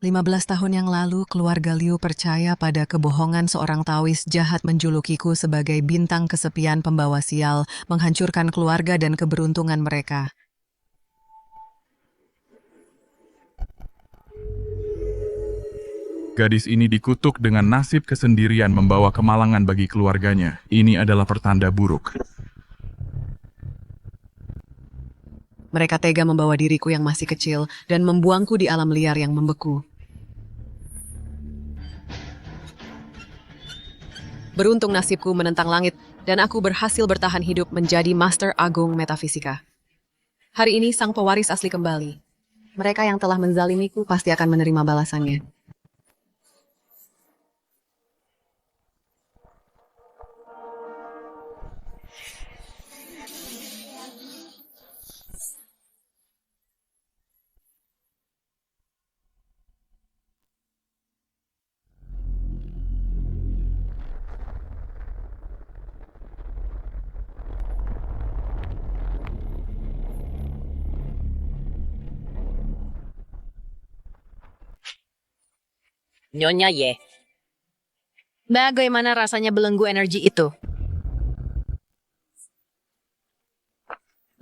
15 tahun yang lalu, keluarga Liu percaya pada kebohongan seorang Taois jahat menjulukiku sebagai bintang kesepian pembawa sial, menghancurkan keluarga dan keberuntungan mereka. Gadis ini dikutuk dengan nasib kesendirian membawa kemalangan bagi keluarganya. Ini adalah pertanda buruk. Mereka tega membawa diriku yang masih kecil dan membuangku di alam liar yang membeku. Beruntung nasibku menentang langit, dan aku berhasil bertahan hidup menjadi Master Agung Metafisika. Hari ini sang pewaris asli kembali. Mereka yang telah menzalimiku pasti akan menerima balasannya. Nyonya Ye. Bagaimana rasanya belenggu energi itu?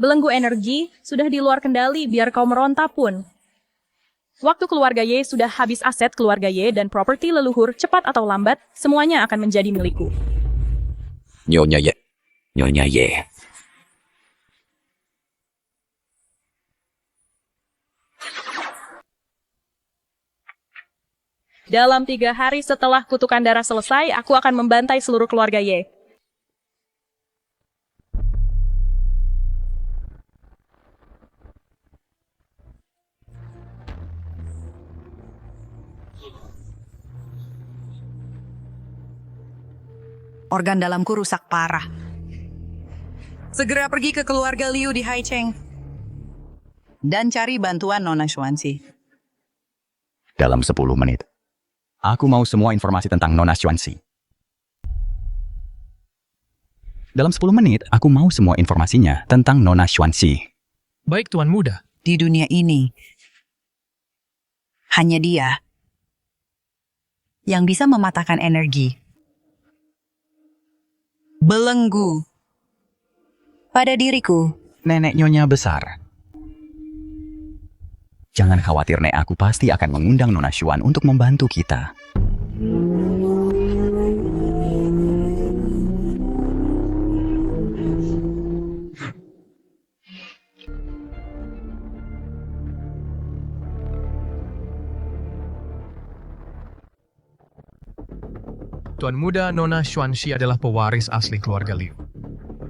Belenggu energi sudah di luar kendali biar kau meronta pun. Waktu keluarga Ye sudah habis aset keluarga Ye dan properti leluhur, cepat atau lambat, semuanya akan menjadi milikku. Nyonya Ye. Nyonya Ye. Dalam 3 hari setelah kutukan darah selesai, aku akan membantai seluruh keluarga Ye. Organ dalamku rusak parah. Segera pergi ke keluarga Liu di Haicheng. Dan cari bantuan Nona Xuanxi. Dalam 10 menit. Aku mau semua informasi tentang Nona Xuanxi. Dalam 10 menit, aku mau semua informasinya tentang Nona Xuanxi. Baik, Tuan Muda. Di dunia ini, hanya dia yang bisa mematahkan energi. Belenggu pada diriku. Nenek Nyonya besar. Jangan khawatir, Nek. Aku pasti akan mengundang Nona Xuan untuk membantu kita. Tuan Muda Nona Xuanxi adalah pewaris asli keluarga Liu.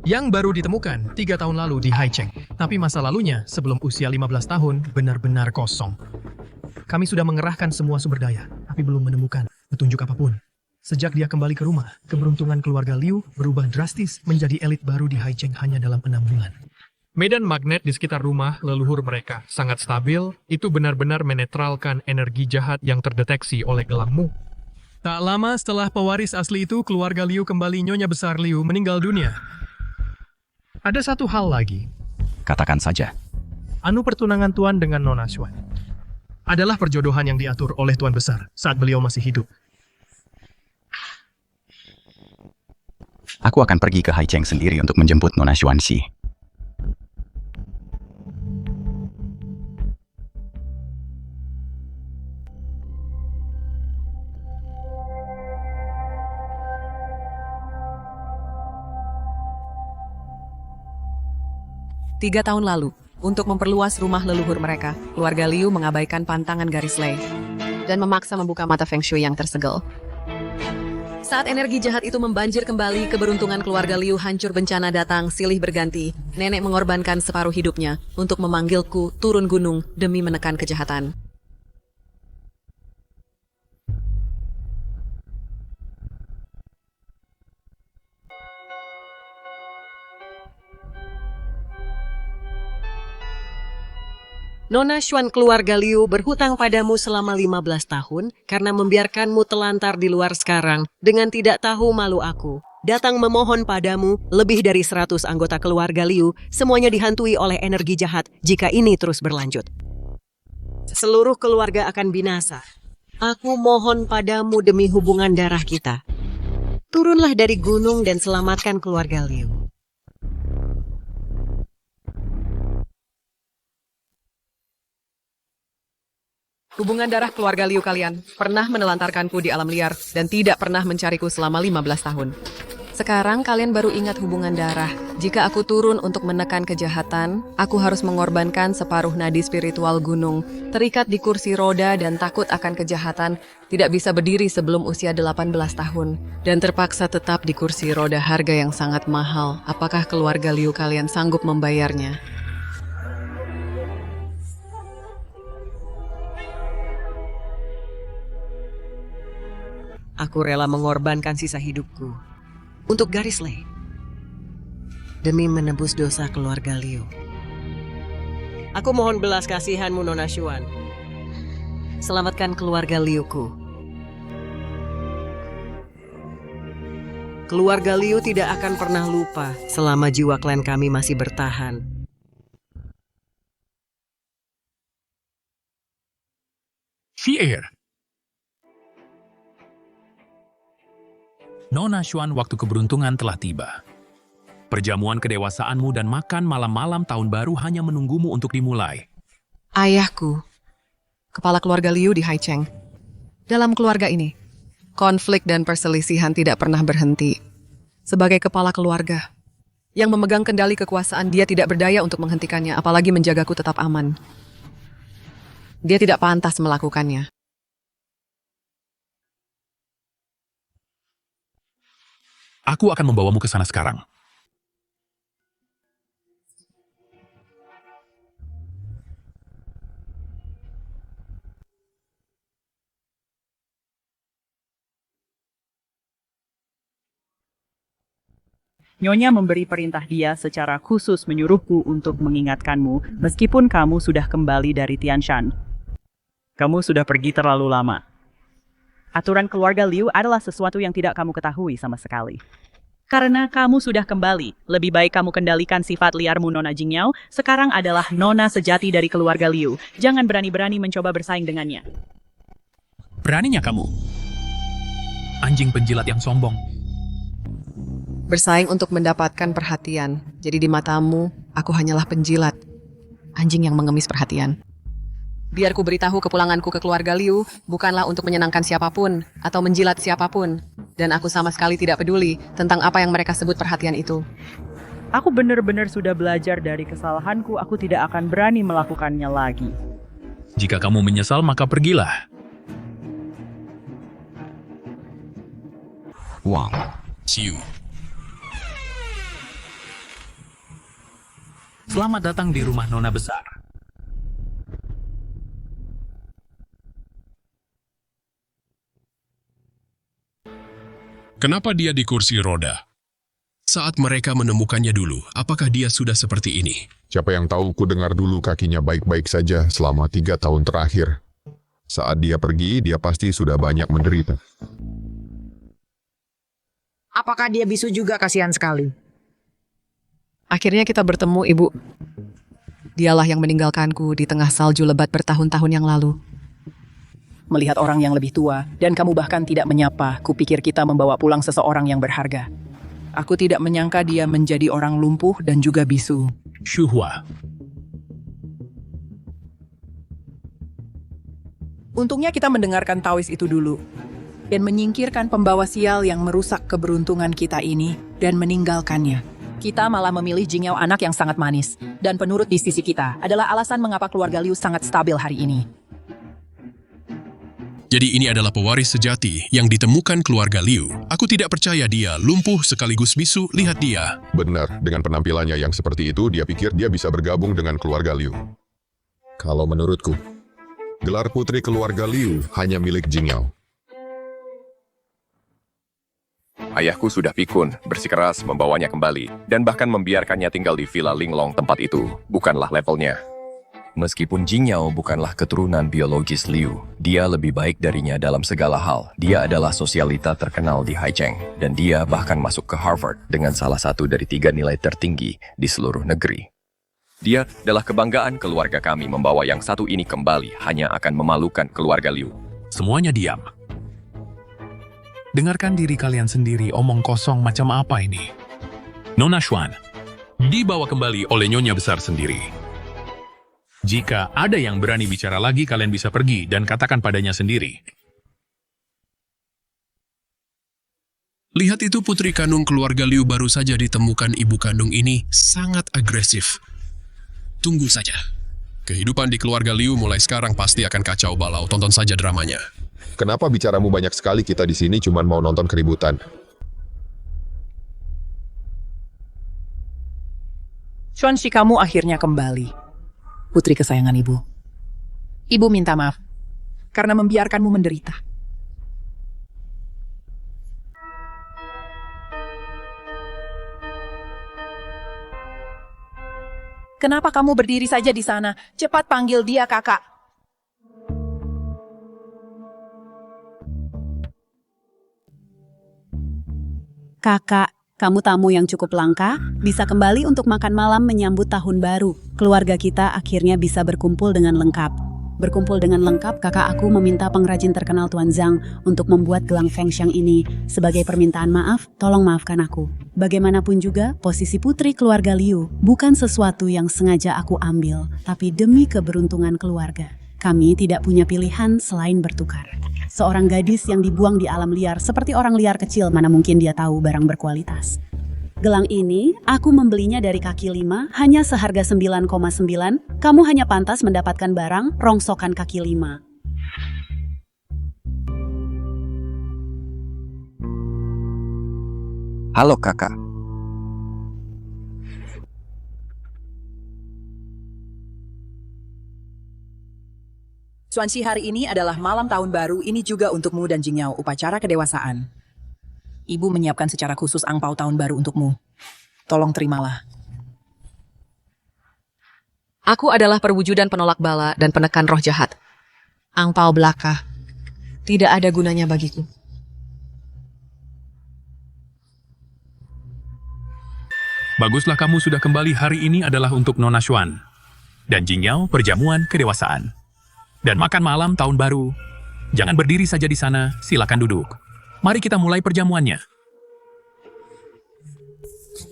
Yang baru ditemukan 3 tahun lalu di Haicheng. Tapi masa lalunya sebelum usia 15 tahun benar-benar kosong. Kami sudah mengerahkan semua sumber daya, tapi belum menemukan petunjuk apapun. Sejak dia kembali ke rumah, keberuntungan keluarga Liu berubah drastis menjadi elit baru di Haicheng hanya dalam 6 bulan. Medan magnet di sekitar rumah leluhur mereka sangat stabil, itu benar-benar menetralkan energi jahat yang terdeteksi oleh gelangmu. Tak lama setelah pewaris asli itu, keluarga Liu kembali Nyonya Besar Liu meninggal dunia. Ada satu hal lagi. Katakan saja. Anu pertunangan Tuan dengan Nona Xuan adalah perjodohan yang diatur oleh Tuan Besar saat beliau masih hidup. Aku akan pergi ke Haicheng sendiri untuk menjemput Nona Xuanxi. Tiga tahun lalu, untuk memperluas rumah leluhur mereka, keluarga Liu mengabaikan pantangan garis lei dan memaksa membuka mata Feng Shui yang tersegel. Saat energi jahat itu membanjir kembali, keberuntungan keluarga Liu hancur, bencana datang, silih berganti. Nenek mengorbankan separuh hidupnya untuk memanggilku turun gunung demi menekan kejahatan. Nona Xuan keluarga Liu berhutang padamu selama 15 tahun karena membiarkanmu telantar di luar sekarang dengan tidak tahu malu aku. Datang memohon padamu, lebih dari 100 anggota keluarga Liu, semuanya dihantui oleh energi jahat jika ini terus berlanjut. Seluruh keluarga akan binasa. Aku mohon padamu demi hubungan darah kita. Turunlah dari gunung dan selamatkan keluarga Liu. Hubungan darah keluarga Liu kalian pernah menelantarkanku di alam liar dan tidak pernah mencariku selama 15 tahun. Sekarang kalian baru ingat hubungan darah. Jika aku turun untuk menekan kejahatan, aku harus mengorbankan separuh nadi spiritual gunung, terikat di kursi roda dan takut akan kejahatan, tidak bisa berdiri sebelum usia 18 tahun, dan terpaksa tetap di kursi roda harga yang sangat mahal. Apakah keluarga Liu kalian sanggup membayarnya? Aku rela mengorbankan sisa hidupku untuk garis Lei demi menebus dosa keluarga Liu. Aku mohon belas kasihanmu, Nona Xuan. Selamatkan keluarga Liuku. Keluarga Liu tidak akan pernah lupa selama jiwa klan kami masih bertahan. Syair. Nona Xuan, waktu keberuntungan telah tiba. Perjamuan kedewasaanmu dan makan malam-malam tahun baru hanya menunggumu untuk dimulai. Ayahku, kepala keluarga Liu di Haicheng. Dalam keluarga ini, konflik dan perselisihan tidak pernah berhenti. Sebagai kepala keluarga yang memegang kendali kekuasaan, dia tidak berdaya untuk menghentikannya, apalagi menjagaku tetap aman. Dia tidak pantas melakukannya. Aku akan membawamu ke sana sekarang. Nyonya memberi perintah dia secara khusus menyuruhku untuk mengingatkanmu meskipun kamu sudah kembali dari Tianshan. Kamu sudah pergi terlalu lama. Aturan keluarga Liu adalah sesuatu yang tidak kamu ketahui sama sekali. Karena kamu sudah kembali, lebih baik kamu kendalikan sifat liarmu, Nona Jingyao. Sekarang adalah nona sejati dari keluarga Liu. Jangan berani-berani mencoba bersaing dengannya. Beraninya kamu? Anjing penjilat yang sombong. Bersaing untuk mendapatkan perhatian. Jadi di matamu, aku hanyalah penjilat. Anjing yang mengemis perhatian. Biar ku beritahu kepulanganku ke keluarga Liu bukanlah untuk menyenangkan siapapun atau menjilat siapapun. Dan aku sama sekali tidak peduli tentang apa yang mereka sebut perhatian itu. Aku benar-benar sudah belajar dari kesalahanku, aku tidak akan berani melakukannya lagi. Jika kamu menyesal, maka pergilah. Wang. Xiu. Selamat datang di rumah Nona Besar. Kenapa dia di kursi roda? Saat mereka menemukannya dulu, apakah dia sudah seperti ini? Siapa yang tahu, ku dengar dulu kakinya baik-baik saja selama 3 tahun terakhir. Saat dia pergi, dia pasti sudah banyak menderita. Apakah dia bisu juga? Kasihan sekali. Akhirnya kita bertemu, Ibu. Dialah yang meninggalkanku di tengah salju lebat bertahun-tahun yang lalu. Melihat orang yang lebih tua, dan kamu bahkan tidak menyapa, kupikir kita membawa pulang seseorang yang berharga. Aku tidak menyangka dia menjadi orang lumpuh dan juga bisu. Shuhua. Untungnya kita mendengarkan Taois itu dulu, dan menyingkirkan pembawa sial yang merusak keberuntungan kita ini, dan meninggalkannya. Kita malah memilih Jingyao, anak yang sangat manis, dan penurut di sisi kita, adalah alasan mengapa keluarga Liu sangat stabil hari ini. Jadi ini adalah pewaris sejati yang ditemukan keluarga Liu. Aku tidak percaya dia lumpuh sekaligus bisu, lihat dia. Benar, dengan penampilannya yang seperti itu, dia pikir dia bisa bergabung dengan keluarga Liu. Kalau menurutku, gelar putri keluarga Liu hanya milik Jingyao. Ayahku sudah pikun, bersikeras membawanya kembali, dan bahkan membiarkannya tinggal di Villa Linglong. Tempat itu bukanlah levelnya. Meskipun Jingyao bukanlah keturunan biologis Liu, dia lebih baik darinya dalam segala hal. Dia adalah sosialita terkenal di Haicheng, dan dia bahkan masuk ke Harvard dengan salah satu dari 3 nilai tertinggi di seluruh negeri. Dia adalah kebanggaan keluarga kami. Membawa yang satu ini kembali hanya akan memalukan keluarga Liu. semuanya diam. Dengarkan diri kalian sendiri, omong kosong macam apa ini? Nona Xuan dibawa kembali oleh nyonya besar sendiri. Jika ada yang berani bicara lagi, kalian bisa pergi dan katakan padanya sendiri. Lihat itu, putri kandung keluarga Liu baru saja ditemukan ibu kandung ini sangat agresif. Tunggu saja. Kehidupan di keluarga Liu mulai sekarang pasti akan kacau balau. Tonton saja dramanya. Kenapa bicaramu banyak sekali, kita di sini cuma mau nonton keributan? Xuanxi, kamu akhirnya kembali. Putri kesayangan ibu. Ibu minta maaf karena membiarkanmu menderita. Kenapa kamu berdiri saja di sana? Cepat panggil dia, kakak. Kakak, kamu tamu yang cukup langka, bisa kembali untuk makan malam menyambut tahun baru. Keluarga kita akhirnya bisa berkumpul dengan lengkap. Berkumpul dengan lengkap, kakak aku meminta pengrajin terkenal Tuan Zhang untuk membuat gelang Fengxiang ini. Sebagai permintaan maaf, tolong maafkan aku. Bagaimanapun juga, posisi putri keluarga Liu bukan sesuatu yang sengaja aku ambil, tapi demi keberuntungan keluarga. Kami tidak punya pilihan selain bertukar. Seorang gadis yang dibuang di alam liar seperti orang liar kecil, mana mungkin dia tahu barang berkualitas. Gelang ini, aku membelinya dari kaki 5, hanya seharga 9,9. Kamu hanya pantas mendapatkan barang rongsokan kaki 5. Halo kakak. Xuanxi, hari ini adalah malam tahun baru, ini juga untukmu dan Jingyao, upacara kedewasaan. Ibu menyiapkan secara khusus angpau tahun baru untukmu. Tolong terimalah. Aku adalah perwujudan penolak bala dan penekan roh jahat. Angpau belaka tidak ada gunanya bagiku. Baguslah kamu sudah kembali. Hari ini adalah untuk Nona Xuan dan Jingyao perjamuan kedewasaan. Dan makan malam tahun baru. Jangan berdiri saja di sana, silakan duduk. Mari kita mulai perjamuannya.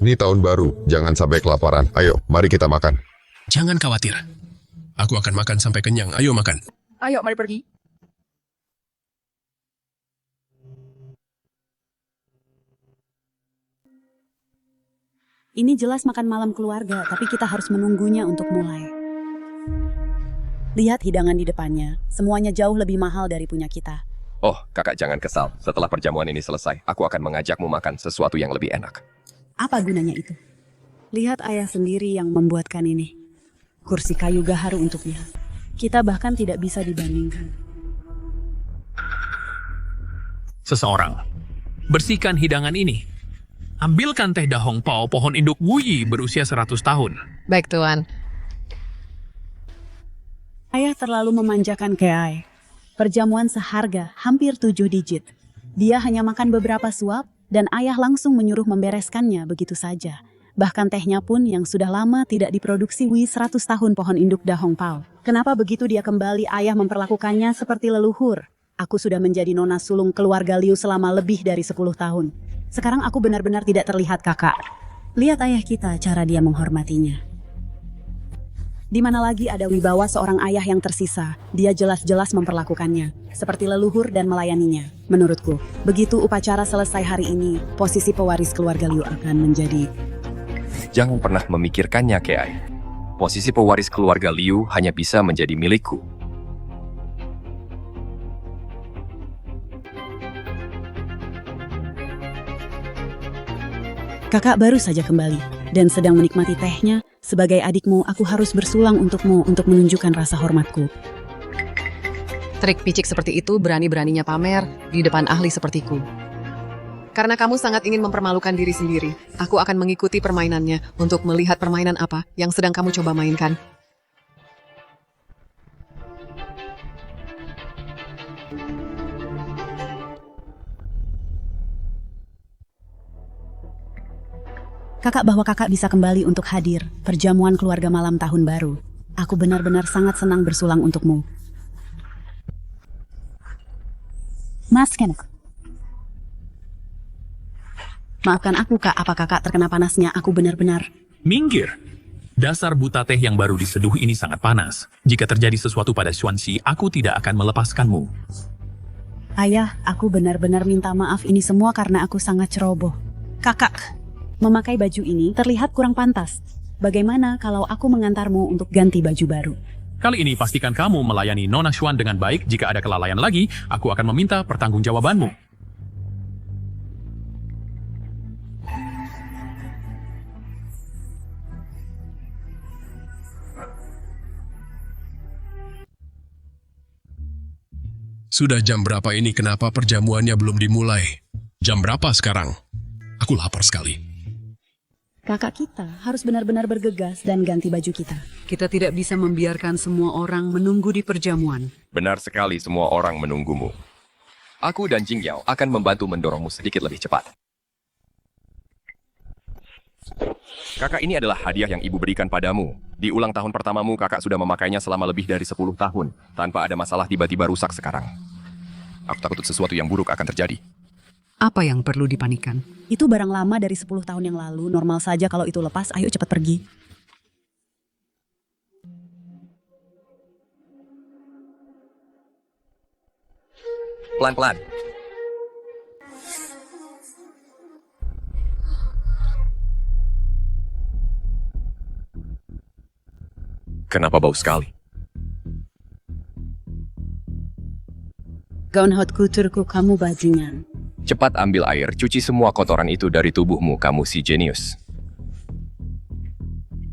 Ini tahun baru, jangan sampai kelaparan. Ayo, mari kita makan. Jangan khawatir. Aku akan makan sampai kenyang. Ayo makan. Ayo, mari pergi. Ini jelas makan malam keluarga, tapi kita harus menunggunya untuk mulai. Lihat hidangan di depannya, semuanya jauh lebih mahal dari punya kita. Oh, kakak jangan kesal. Setelah perjamuan ini selesai, aku akan mengajakmu makan sesuatu yang lebih enak. Apa gunanya itu? Lihat ayah sendiri yang membuatkan ini. Kursi kayu gaharu untuknya. Kita bahkan tidak bisa dibandingkan. Seseorang, bersihkan hidangan ini. Ambilkan teh dahong pao pohon induk wuyi berusia 100 tahun. Baik, Tuan. Ayah terlalu memanjakan Keai. Perjamuan seharga hampir 7 digit. Dia hanya makan beberapa suap, dan ayah langsung menyuruh membereskannya begitu saja. Bahkan tehnya pun yang sudah lama tidak diproduksi Wi 100 tahun pohon induk dahong pao. Kenapa begitu dia kembali ayah memperlakukannya seperti leluhur? Aku sudah menjadi nona sulung keluarga Liu selama lebih dari 10 tahun. Sekarang aku benar-benar tidak terlihat kakak. Lihat ayah kita, cara dia menghormatinya. Di mana lagi ada wibawa seorang ayah yang tersisa, dia jelas-jelas memperlakukannya seperti leluhur dan melayaninya. Menurutku, begitu upacara selesai hari ini, posisi pewaris keluarga Liu akan menjadi... Jangan pernah memikirkannya, Keai. Posisi pewaris keluarga Liu hanya bisa menjadi milikku. Kakak baru saja kembali dan sedang menikmati tehnya. Sebagai adikmu, aku harus bersulang untukmu untuk menunjukkan rasa hormatku. Trik picik seperti itu berani-beraninya pamer di depan ahli sepertiku. Karena kamu sangat ingin mempermalukan diri sendiri, aku akan mengikuti permainannya untuk melihat permainan apa yang sedang kamu coba mainkan. Kakak bahwa kakak bisa kembali untuk hadir perjamuan keluarga malam tahun baru. Aku benar-benar sangat senang bersulang untukmu. Maafkan aku. Maafkan aku, Kak. Apa Kakak terkena panasnya? Aku benar-benar... Minggir! Dasar buta teh yang baru diseduh ini sangat panas. Jika terjadi sesuatu pada Xuanxi, aku tidak akan melepaskanmu. Ayah, aku benar-benar minta maaf, ini semua karena aku sangat ceroboh. Kakak, memakai baju ini terlihat kurang pantas. Bagaimana kalau aku mengantarmu untuk ganti baju baru? Kali ini pastikan kamu melayani Nona Xuan dengan baik. Jika ada kelalaian lagi, aku akan meminta pertanggungjawabanmu. Sudah jam berapa ini? Kenapa perjamuannya belum dimulai? Jam berapa sekarang? Aku lapar sekali. Kakak kita harus benar-benar bergegas dan ganti baju kita. Kita tidak bisa membiarkan semua orang menunggu di perjamuan. Benar sekali semua orang menunggumu. Aku dan Jingyao akan membantu mendorongmu sedikit lebih cepat. Kakak, ini adalah hadiah yang ibu berikan padamu. Di ulang tahun pertamamu, kakak sudah memakainya selama lebih dari 10 tahun. Tanpa ada masalah, tiba-tiba rusak sekarang. Aku takut sesuatu yang buruk akan terjadi. Apa yang perlu dipanikan? Itu barang lama dari 10 tahun yang lalu. Normal saja kalau itu lepas. Ayo cepat pergi. Pelan-pelan. Kenapa bau sekali? Gaun hot coutureku, kamu bajingan. Cepat ambil air, cuci semua kotoran itu dari tubuhmu, kamu si jenius.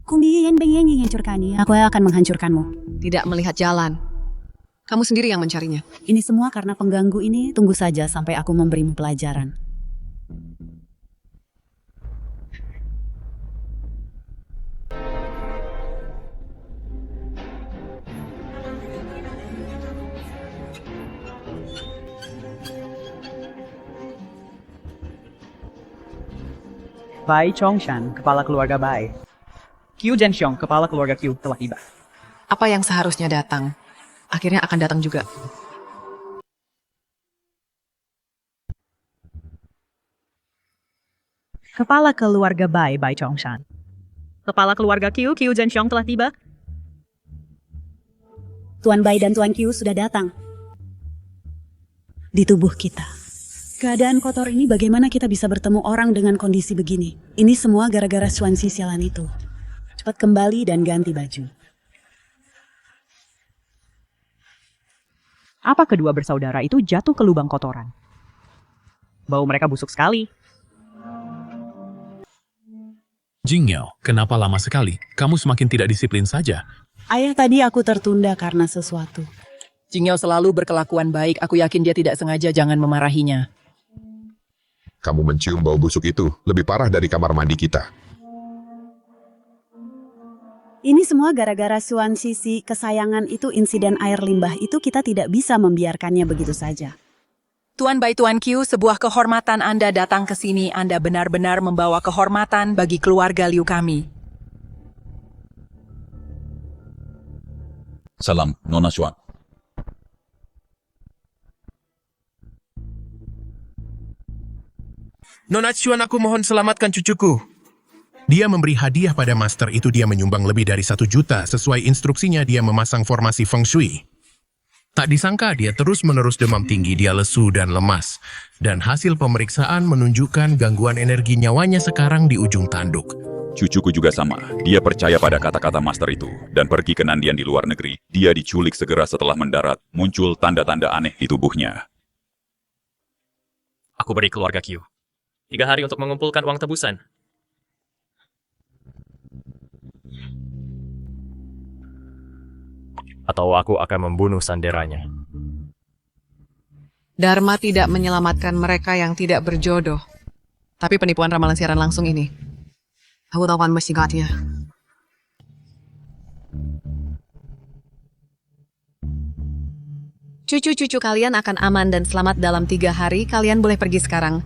Kung ingin menghancurkannya, aku akan menghancurkanmu. Tidak melihat jalan. Kamu sendiri yang mencarinya. Ini semua karena pengganggu ini. Tunggu saja sampai aku memberimu pelajaran. Bai Chongshan, kepala keluarga Bai. Qiu Zhenxiong, kepala keluarga Qiu, telah tiba. Apa yang seharusnya datang, akhirnya akan datang juga. Kepala keluarga Bai Chongshan. Kepala keluarga Qiu Zhenxiong telah tiba. Tuan Bai dan Tuan Qiu sudah datang. Di tubuh kita. Keadaan kotor ini, bagaimana kita bisa bertemu orang dengan kondisi begini? Ini semua gara-gara Xuanxi sialan itu. Cepat kembali dan ganti baju. Apa kedua bersaudara itu jatuh ke lubang kotoran? Bau mereka busuk sekali. Jingyao, kenapa lama sekali? Kamu semakin tidak disiplin saja. Ayah, tadi aku tertunda karena sesuatu. Jingyao selalu berkelakuan baik. Aku yakin dia tidak sengaja, jangan memarahinya. Kamu mencium bau busuk itu, lebih parah dari kamar mandi kita. Ini semua gara-gara Xuanxi si kesayangan itu, insiden air limbah itu kita tidak bisa membiarkannya begitu saja. Tuan Bai, Tuan Qiu, sebuah kehormatan Anda datang ke sini. Anda benar-benar membawa kehormatan bagi keluarga Liu kami. Salam, Nona Xuan. Nona Xuan, aku mohon selamatkan cucuku. Dia memberi hadiah pada master itu, dia menyumbang lebih dari 1 juta. Sesuai instruksinya, dia memasang formasi Feng Shui. Tak disangka dia terus-menerus demam tinggi, dia lesu dan lemas. Dan hasil pemeriksaan menunjukkan gangguan energi nyawanya sekarang di ujung tanduk. Cucuku juga sama. Dia percaya pada kata-kata master itu dan pergi ke Nandian di luar negeri. Dia diculik segera setelah mendarat. Muncul tanda-tanda aneh di tubuhnya. Aku beri keluarga Qiu 3 hari untuk mengumpulkan uang tebusan. Atau aku akan membunuh sanderanya. Dharma tidak menyelamatkan mereka yang tidak berjodoh. Tapi penipuan ramalan siaran langsung ini, aku tahu kan mesti ya. Cucu-cucu kalian akan aman dan selamat dalam 3 hari. Kalian boleh pergi sekarang.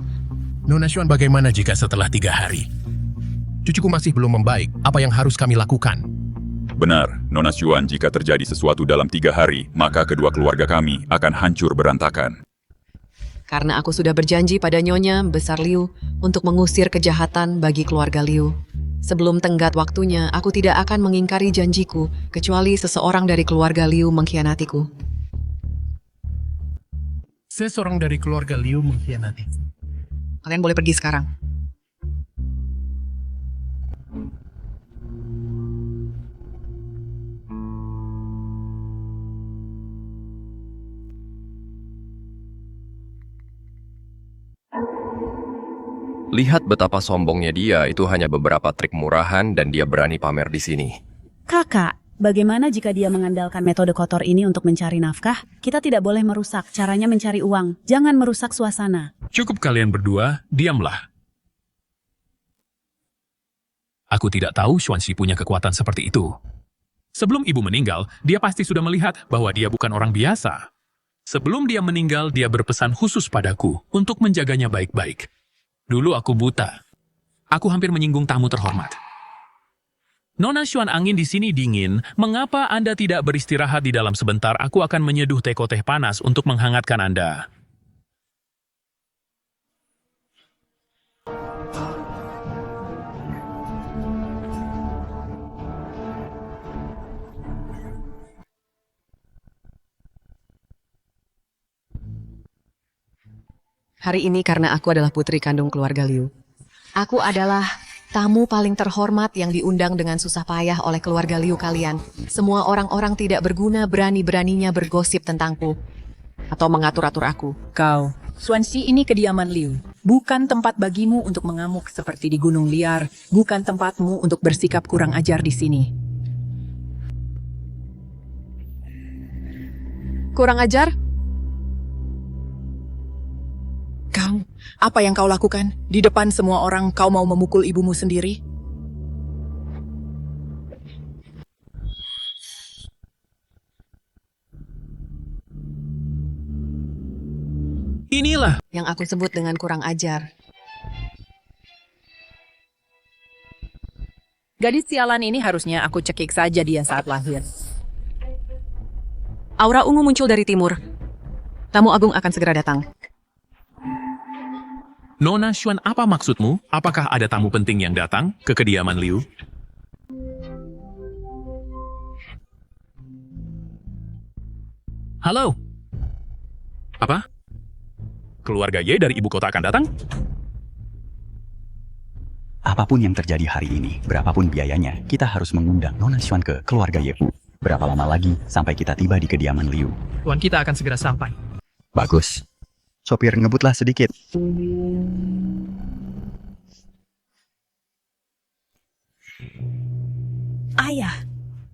Nona Xuan, bagaimana jika setelah 3 hari? Cucuku masih belum membaik. Apa yang harus kami lakukan? Benar, Nona Xuan, jika terjadi sesuatu dalam 3 hari, maka kedua keluarga kami akan hancur berantakan. karena aku sudah berjanji pada Nyonya Besar Liu untuk mengusir kejahatan bagi keluarga Liu. Sebelum tenggat waktunya, aku tidak akan mengingkari janjiku, kecuali seseorang dari keluarga Liu mengkhianatiku. Seseorang dari keluarga Liu mengkhianati. Kalian boleh pergi sekarang. Lihat betapa sombongnya dia, itu hanya beberapa trik murahan dan dia berani pamer di sini. Kakak, bagaimana jika dia mengandalkan metode kotor ini untuk mencari nafkah? Kita tidak boleh merusak caranya mencari uang. Jangan merusak suasana. Cukup kalian berdua, diamlah. Aku tidak tahu Xuanxi punya kekuatan seperti itu. Sebelum ibu meninggal, dia pasti sudah melihat bahwa dia bukan orang biasa. Sebelum dia meninggal, dia berpesan khusus padaku untuk menjaganya baik-baik. Dulu aku buta. Aku hampir menyinggung tamu terhormat. Nona Xuan, angin di sini dingin. Mengapa Anda tidak beristirahat di dalam sebentar? Aku akan menyeduh teko teh panas untuk menghangatkan Anda. Hari ini karena aku adalah putri kandung keluarga Liu. Aku adalah tamu paling terhormat yang diundang dengan susah payah oleh keluarga Liu kalian. Semua orang-orang tidak berguna berani-beraninya bergosip tentangku atau mengatur-atur aku. Kau, Xuanxi ini kediaman Liu. Bukan tempat bagimu untuk mengamuk seperti di gunung liar. Bukan tempatmu untuk bersikap kurang ajar di sini. Kurang ajar? Kau, apa yang kau lakukan? Di depan semua orang kau mau memukul ibumu sendiri? Inilah yang aku sebut dengan kurang ajar. Gadis sialan ini harusnya aku cekik saja dia saat lahir. Aura ungu muncul dari timur. Tamu agung akan segera datang. Nona Xuan, apa maksudmu? Apakah ada tamu penting yang datang ke kediaman Liu? Halo? Apa? Keluarga Ye dari ibu kota akan datang? Apapun yang terjadi hari ini, berapapun biayanya, kita harus mengundang Nona Xuan ke keluarga Ye. Berapa lama lagi sampai kita tiba di kediaman Liu? Tuan kita akan segera sampai. Bagus. Sopir, ngebutlah sedikit.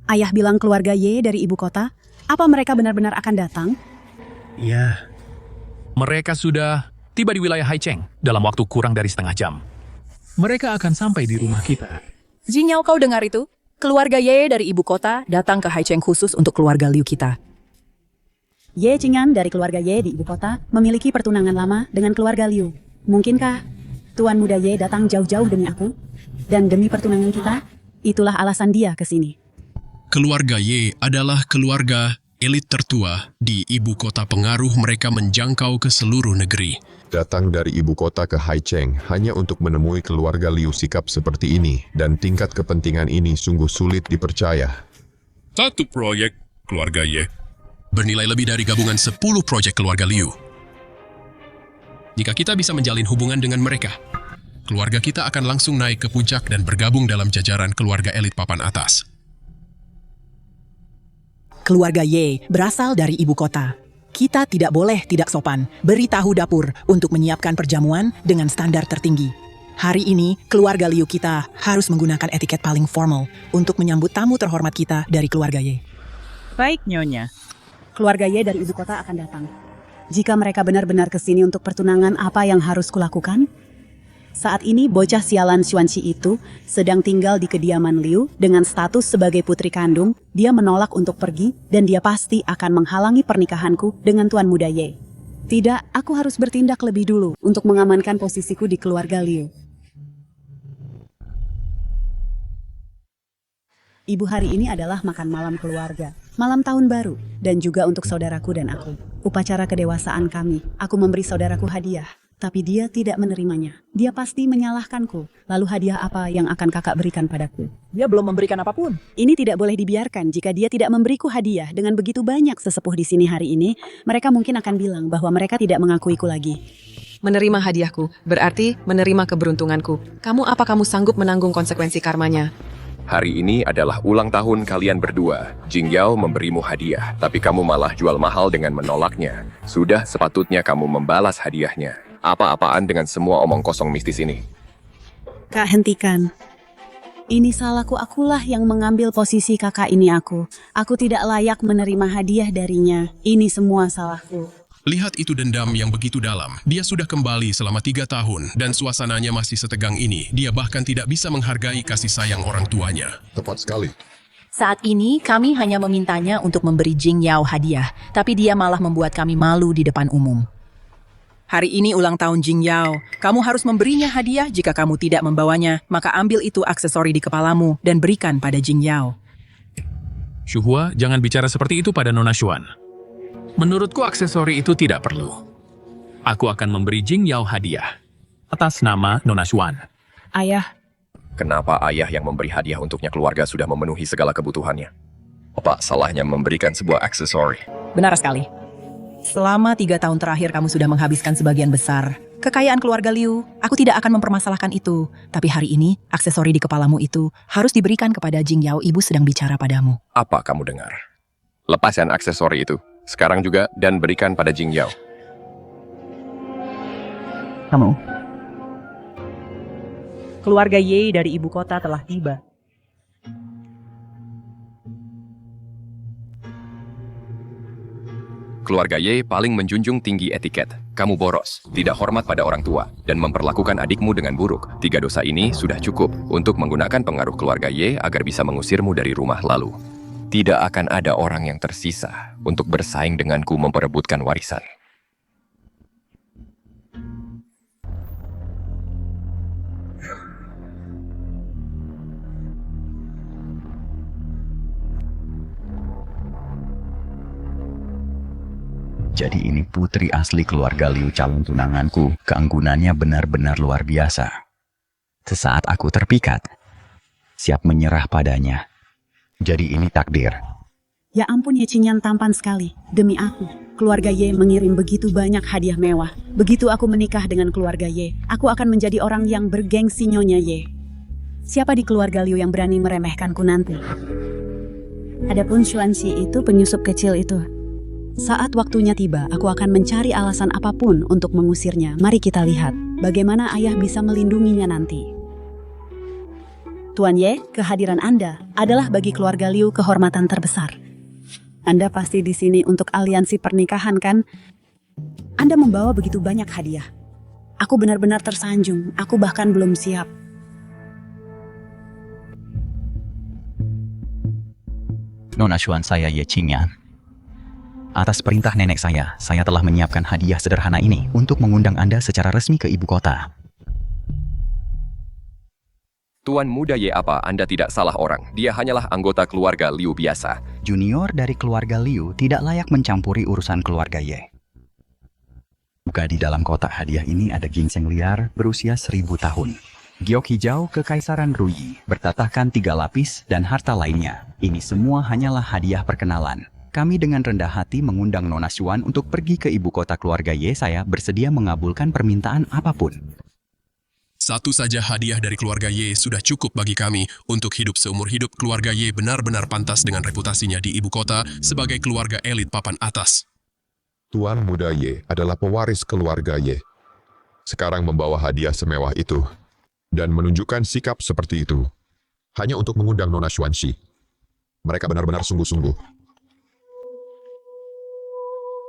Ayah bilang keluarga Ye dari ibu kota. Apa mereka benar-benar akan datang? Iya. Mereka sudah tiba di wilayah Haicheng dalam waktu kurang dari setengah jam. Mereka akan sampai di rumah kita. Jinyao, kau dengar itu? Keluarga Ye dari ibu kota datang ke Haicheng khusus untuk keluarga Liu kita. Ye Qing'an dari keluarga Ye di ibu kota memiliki pertunangan lama dengan keluarga Liu. Mungkinkah Tuan Muda Ye datang jauh-jauh demi aku? Dan demi pertunangan kita? Itulah alasan dia ke sini. Keluarga Ye adalah keluarga elit tertua di ibu kota. Pengaruh mereka menjangkau ke seluruh negeri. Datang dari ibu kota ke Haicheng hanya untuk menemui keluarga Liu, sikap seperti ini dan tingkat kepentingan ini sungguh sulit dipercaya. Satu proyek keluarga Ye bernilai lebih dari gabungan 10 proyek keluarga Liu. Jika kita bisa menjalin hubungan dengan mereka, keluarga kita akan langsung naik ke puncak dan bergabung dalam jajaran keluarga elit papan atas. Keluarga Ye berasal dari ibu kota. Kita tidak boleh tidak sopan. Beritahu dapur untuk menyiapkan perjamuan dengan standar tertinggi. Hari ini, keluarga Liu kita harus menggunakan etiket paling formal untuk menyambut tamu terhormat kita dari keluarga Ye. Baik, Nyonya. Keluarga Ye dari ibu kota akan datang. Jika mereka benar-benar ke sini untuk pertunangan, apa yang harus kulakukan? Saat ini, bocah sialan Xuanxi itu sedang tinggal di kediaman Liu dengan status sebagai putri kandung. Dia menolak untuk pergi dan dia pasti akan menghalangi pernikahanku dengan Tuan Muda Ye. Tidak, aku harus bertindak lebih dulu untuk mengamankan posisiku di keluarga Liu. Ibu hari ini adalah makan malam keluarga. malam tahun baru, dan juga untuk saudaraku dan aku. Upacara kedewasaan kami, aku memberi saudaraku hadiah, tapi dia tidak menerimanya. Dia pasti menyalahkanku. Lalu hadiah apa yang akan kakak berikan padaku? Dia belum memberikan apapun. Ini tidak boleh dibiarkan. Jika dia tidak memberiku hadiah dengan begitu banyak sesepuh di sini hari ini, mereka mungkin akan bilang bahwa mereka tidak mengakuiku lagi. Menerima hadiahku, berarti menerima keberuntunganku. Apa kamu sanggup menanggung konsekuensi karmanya? Hari ini adalah ulang tahun kalian berdua. Jingyao memberimu hadiah, tapi kamu malah jual mahal dengan menolaknya. Sudah sepatutnya kamu membalas hadiahnya. Apa-apaan dengan semua omong kosong mistis ini? Kak, hentikan. Ini salahku, akulah yang mengambil posisi kakak ini aku. Aku tidak layak menerima hadiah darinya. Ini semua salahku. Lihat itu dendam yang begitu dalam. Dia sudah kembali selama 3 tahun dan suasananya masih setegang ini. Dia bahkan tidak bisa menghargai kasih sayang orang tuanya. Tepat sekali. Saat ini kami hanya memintanya untuk memberi Jingyao hadiah, tapi dia malah membuat kami malu di depan umum. Hari ini ulang tahun Jingyao. Kamu harus memberinya hadiah. Jika kamu tidak membawanya, maka ambil itu aksesori di kepalamu dan berikan pada Jingyao. Shuhua, jangan bicara seperti itu pada Nona Xuan. Menurutku aksesori itu tidak perlu. Aku akan memberi Jingyao hadiah atas nama Nona Xuan. Ayah. Kenapa ayah yang memberi hadiah untuknya keluarga sudah memenuhi segala kebutuhannya? Apa salahnya memberikan sebuah aksesori? Benar sekali. Selama 3 tahun terakhir kamu sudah menghabiskan sebagian besar kekayaan keluarga Liu. Aku tidak akan mempermasalahkan itu. Tapi hari ini, aksesori di kepalamu itu harus diberikan kepada Jingyao. Ibu sedang bicara padamu. Apa kamu dengar? Lepaskan aksesori itu sekarang juga dan berikan pada Jingyao. Kamu. Keluarga Ye dari ibu kota telah tiba. Keluarga Ye paling menjunjung tinggi etiket. Kamu boros, tidak hormat pada orang tua, dan memperlakukan adikmu dengan buruk. 3 dosa ini sudah cukup untuk menggunakan pengaruh keluarga Ye agar bisa mengusirmu dari rumah lalu. Tidak akan ada orang yang tersisa untuk bersaing denganku memperebutkan warisan. Jadi ini putri asli keluarga Liu, calon tunanganku. Keanggunannya benar-benar luar biasa. Sesaat aku terpikat, siap menyerah padanya. Jadi ini takdir. Ya ampun, Ye Qingyan tampan sekali. Demi aku, keluarga Ye mengirim begitu banyak hadiah mewah. Begitu aku menikah dengan keluarga Ye, aku akan menjadi orang yang bergengsi, Nyonya Ye. Siapa di keluarga Liu yang berani meremehkanku nanti? Adapun Xuanxi itu penyusup kecil itu. Saat waktunya tiba, aku akan mencari alasan apapun untuk mengusirnya. Mari kita lihat bagaimana ayah bisa melindunginya nanti. Tuan Ye, kehadiran Anda adalah bagi keluarga Liu kehormatan terbesar. Anda pasti di sini untuk aliansi pernikahan, kan? Anda membawa begitu banyak hadiah. Aku benar-benar tersanjung. Aku bahkan belum siap. Nona Xuan, saya Ye Qingyan. Atas perintah nenek saya telah menyiapkan hadiah sederhana ini untuk mengundang Anda secara resmi ke ibu kota. Tuan muda Ye apa, Anda tidak salah orang. Dia hanyalah anggota keluarga Liu biasa. Junior dari keluarga Liu tidak layak mencampuri urusan keluarga Ye. Juga di dalam kotak hadiah ini ada ginseng liar berusia 1000 tahun. Giok hijau kekaisaran Ruyi, bertatahkan 3 lapis, dan harta lainnya. Ini semua hanyalah hadiah perkenalan. Kami dengan rendah hati mengundang Nona Xuan untuk pergi ke ibu kota keluarga Ye. Saya bersedia mengabulkan permintaan apapun. Satu saja hadiah dari keluarga Ye sudah cukup bagi kami untuk hidup seumur hidup. Keluarga Ye benar-benar pantas dengan reputasinya di ibu kota sebagai keluarga elit papan atas. Tuan muda Ye adalah pewaris keluarga Ye. Sekarang membawa hadiah semewah itu dan menunjukkan sikap seperti itu hanya untuk mengundang Nona Xuanxi. Mereka benar-benar sungguh-sungguh.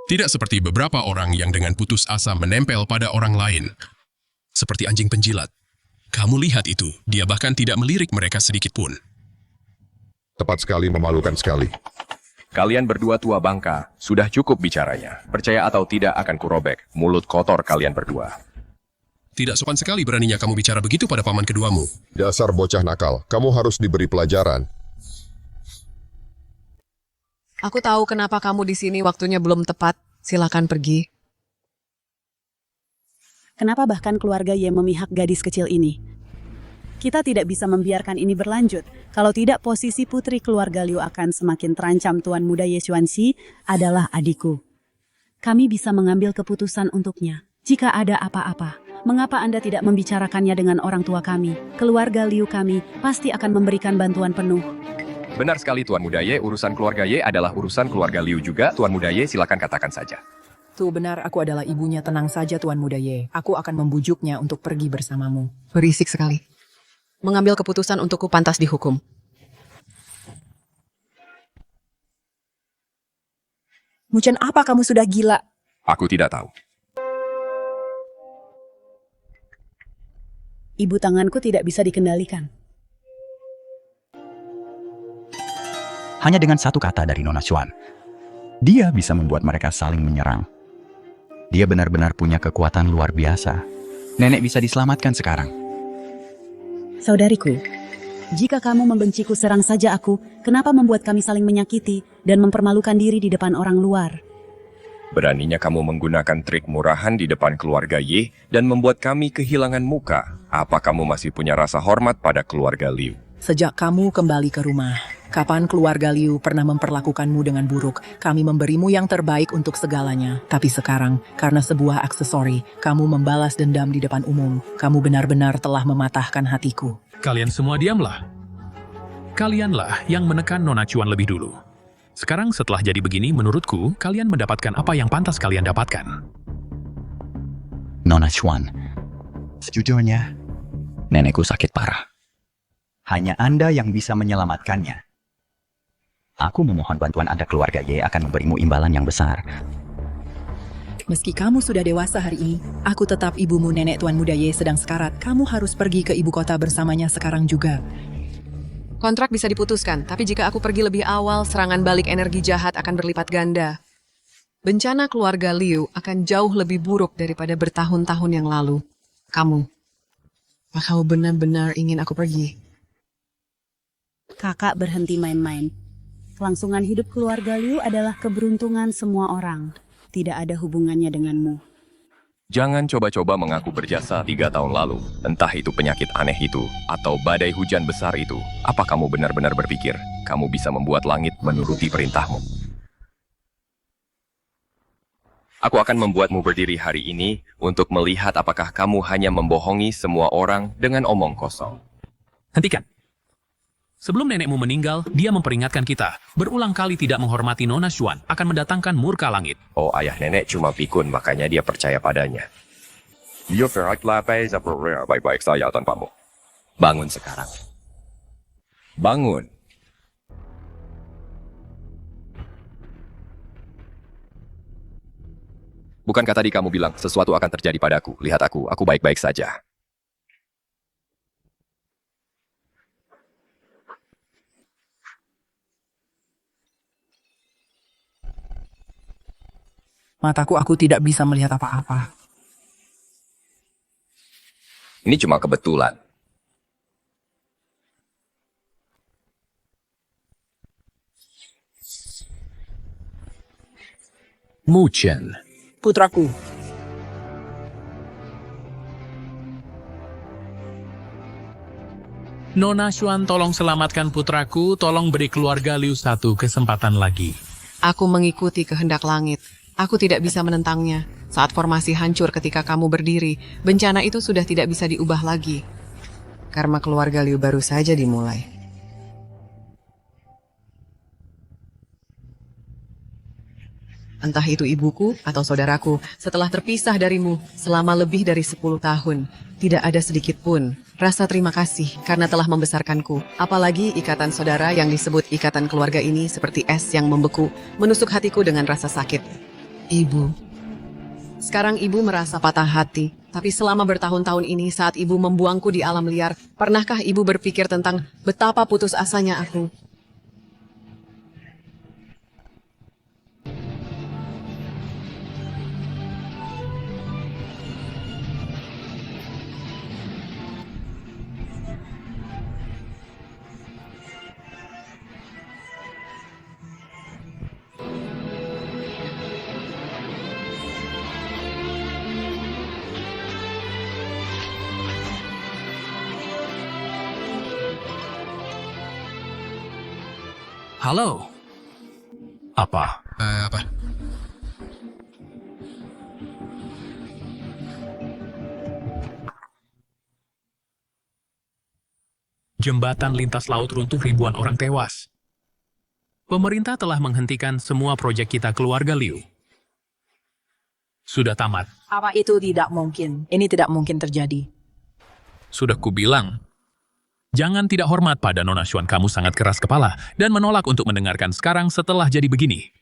Tidak seperti beberapa orang yang dengan putus asa menempel pada orang lain. Seperti anjing penjilat. Kamu lihat itu, dia bahkan tidak melirik mereka sedikit pun. Tepat sekali, memalukan sekali. Kalian berdua tua bangka, sudah cukup bicaranya. Percaya atau tidak akan kurobek mulut kotor kalian berdua. Tidak sopan sekali beraninya kamu bicara begitu pada paman keduamu. Dasar bocah nakal, kamu harus diberi pelajaran. Aku tahu kenapa kamu di sini, waktunya belum tepat. Silakan pergi. Kenapa bahkan keluarga Ye memihak gadis kecil ini? Kita tidak bisa membiarkan ini berlanjut. Kalau tidak, posisi putri keluarga Liu akan semakin terancam. Tuan muda Ye Xuanxi adalah adikku. Kami bisa mengambil keputusan untuknya. Jika ada apa-apa, mengapa Anda tidak membicarakannya dengan orang tua kami? Keluarga Liu kami pasti akan memberikan bantuan penuh. Benar sekali Tuan Muda Ye, urusan keluarga Ye adalah urusan keluarga Liu juga. Tuan Muda Ye, silakan katakan saja. Tuh benar, aku adalah ibunya. Tenang saja Tuan Muda Ye. Aku akan membujuknya untuk pergi bersamamu. Berisik sekali. Mengambil keputusan untukku pantas dihukum. Mucen, apa kamu sudah gila? Aku tidak tahu. Ibu tanganku tidak bisa dikendalikan. Hanya dengan satu kata dari Nona Xuan, dia bisa membuat mereka saling menyerang. Dia benar-benar punya kekuatan luar biasa. Nenek bisa diselamatkan sekarang. Saudariku, jika kamu membenciku, serang saja aku. Kenapa membuat kami saling menyakiti dan mempermalukan diri di depan orang luar? Beraninya kamu menggunakan trik murahan di depan keluarga Ye dan membuat kami kehilangan muka. Apa kamu masih punya rasa hormat pada keluarga Liu? Sejak kamu kembali ke rumah, kapan keluarga Liu pernah memperlakukanmu dengan buruk? Kami memberimu yang terbaik untuk segalanya. Tapi sekarang, karena sebuah aksesori, kamu membalas dendam di depan umum. Kamu benar-benar telah mematahkan hatiku. Kalian semua diamlah. Kalianlah yang menekan Nona Xuan lebih dulu. Sekarang setelah jadi begini, menurutku, kalian mendapatkan apa yang pantas kalian dapatkan. Nona Xuan, sejujurnya, nenekku sakit parah. Hanya Anda yang bisa menyelamatkannya. Aku memohon bantuan Anda, keluarga Ye akan memberimu imbalan yang besar. Meski kamu sudah dewasa hari ini, aku tetap ibumu. Nenek Tuan Muda Ye sedang sekarat. Kamu harus pergi ke ibu kota bersamanya sekarang juga. Kontrak bisa diputuskan, tapi jika aku pergi lebih awal, serangan balik energi jahat akan berlipat ganda. Bencana keluarga Liu akan jauh lebih buruk daripada bertahun-tahun yang lalu. Kamu benar-benar ingin aku pergi? Kakak berhenti main-main. Kelangsungan hidup keluarga Liu adalah keberuntungan semua orang. Tidak ada hubungannya denganmu. Jangan coba-coba mengaku berjasa 3 tahun lalu. Entah itu penyakit aneh itu, atau badai hujan besar itu. Apa kamu benar-benar berpikir kamu bisa membuat langit menuruti perintahmu? Aku akan membuatmu berdiri hari ini untuk melihat apakah kamu hanya membohongi semua orang dengan omong kosong. Hentikan. Sebelum nenekmu meninggal, dia memperingatkan kita, berulang kali tidak menghormati Nona Xuan akan mendatangkan murka langit. Oh, ayah nenek cuma pikun, makanya dia percaya padanya. Dia baik-baik saya tanpamu. Bangun sekarang. Bangun. Bukankah tadi kamu bilang sesuatu akan terjadi padaku? Lihat aku baik-baik saja. Mataku, aku tidak bisa melihat apa-apa. Ini cuma kebetulan. Muchen. Putraku. Nona Xuan, tolong selamatkan putraku, tolong beri keluarga Liu satu kesempatan lagi. Aku mengikuti kehendak langit. Aku tidak bisa menentangnya. Saat formasi hancur ketika kamu berdiri, bencana itu sudah tidak bisa diubah lagi. Karma keluarga Liu baru saja dimulai. Entah itu ibuku atau saudaraku, setelah terpisah darimu selama lebih dari 10 tahun, tidak ada sedikit pun rasa terima kasih karena telah membesarkanku. Apalagi ikatan saudara yang disebut ikatan keluarga ini seperti es yang membeku, menusuk hatiku dengan rasa sakit. Ibu. Sekarang ibu merasa patah hati, tapi selama bertahun-tahun ini saat ibu membuangku di alam liar, pernahkah ibu berpikir tentang betapa putus asanya aku? Halo. Apa? Apa? Jembatan lintas laut runtuh, ribuan orang tewas. Pemerintah telah menghentikan semua proyek kita keluarga Liu. Sudah tamat. Apa itu tidak mungkin? Ini tidak mungkin terjadi. Sudah kubilang. Jangan tidak hormat pada Nona Xuan, kamu sangat keras kepala dan menolak untuk mendengarkan sekarang setelah jadi begini.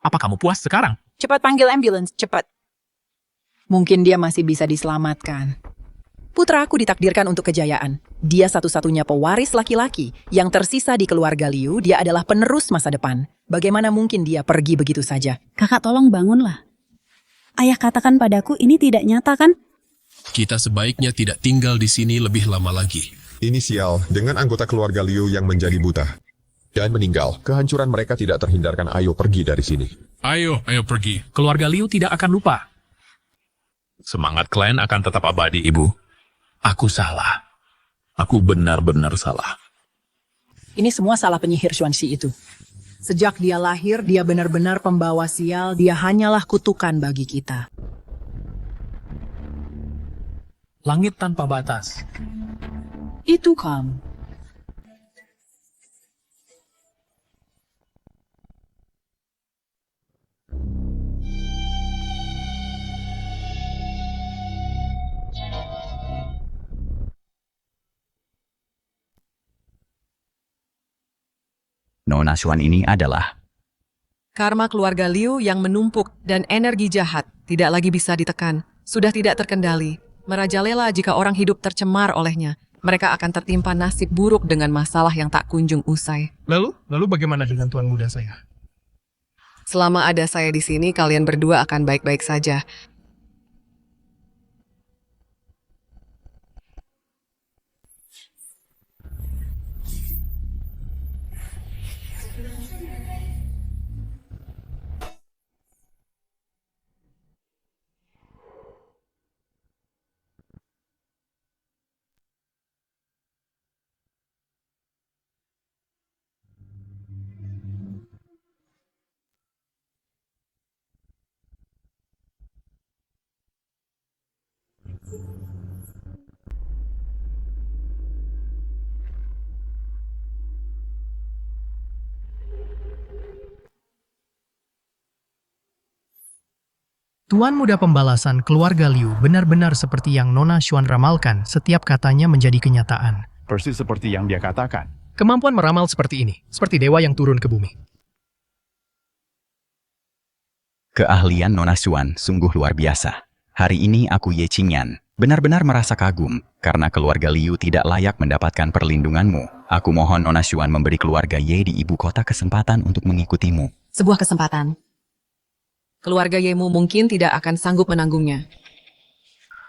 Apa kamu puas sekarang? Cepat panggil ambulans, cepat. Mungkin dia masih bisa diselamatkan. Putraku ditakdirkan untuk kejayaan. Dia satu-satunya pewaris laki-laki yang tersisa di keluarga Liu. Dia adalah penerus masa depan. Bagaimana mungkin dia pergi begitu saja? Kakak tolong bangunlah. Ayah katakan padaku ini tidak nyata kan? Kita sebaiknya tidak tinggal di sini lebih lama lagi. Inisial dengan anggota keluarga Liu yang menjadi buta dan meninggal. Kehancuran mereka tidak terhindarkan. Ayo pergi dari sini. Ayo pergi. Keluarga Liu tidak akan lupa. Semangat klan akan tetap abadi, Ibu. Aku salah. Aku benar-benar salah. Ini semua salah penyihir Xuanxi itu. Sejak dia lahir, dia benar-benar pembawa sial. Dia hanyalah kutukan bagi kita. Langit tanpa batas. Itu kamu. Nona Xuan ini adalah Karma keluarga Liu yang menumpuk dan energi jahat tidak lagi bisa ditekan, sudah tidak terkendali. Merajalela jika orang hidup tercemar olehnya. Mereka akan tertimpa nasib buruk dengan masalah yang tak kunjung usai. Lalu bagaimana dengan tuan muda saya? Selama ada saya di sini, kalian berdua akan baik-baik saja. Tuan muda pembalasan keluarga Liu benar-benar seperti yang Nona Xuan ramalkan, setiap katanya menjadi kenyataan. Persis seperti yang dia katakan. Kemampuan meramal seperti ini, seperti dewa yang turun ke bumi. keahlian Nona Xuan sungguh luar biasa. Hari ini aku Ye Qingyan benar-benar merasa kagum karena keluarga Liu tidak layak mendapatkan perlindunganmu. Aku mohon Nona Xuan memberi keluarga Ye di ibu kota kesempatan untuk mengikutimu. Sebuah kesempatan. Keluarga Yemu mungkin tidak akan sanggup menanggungnya.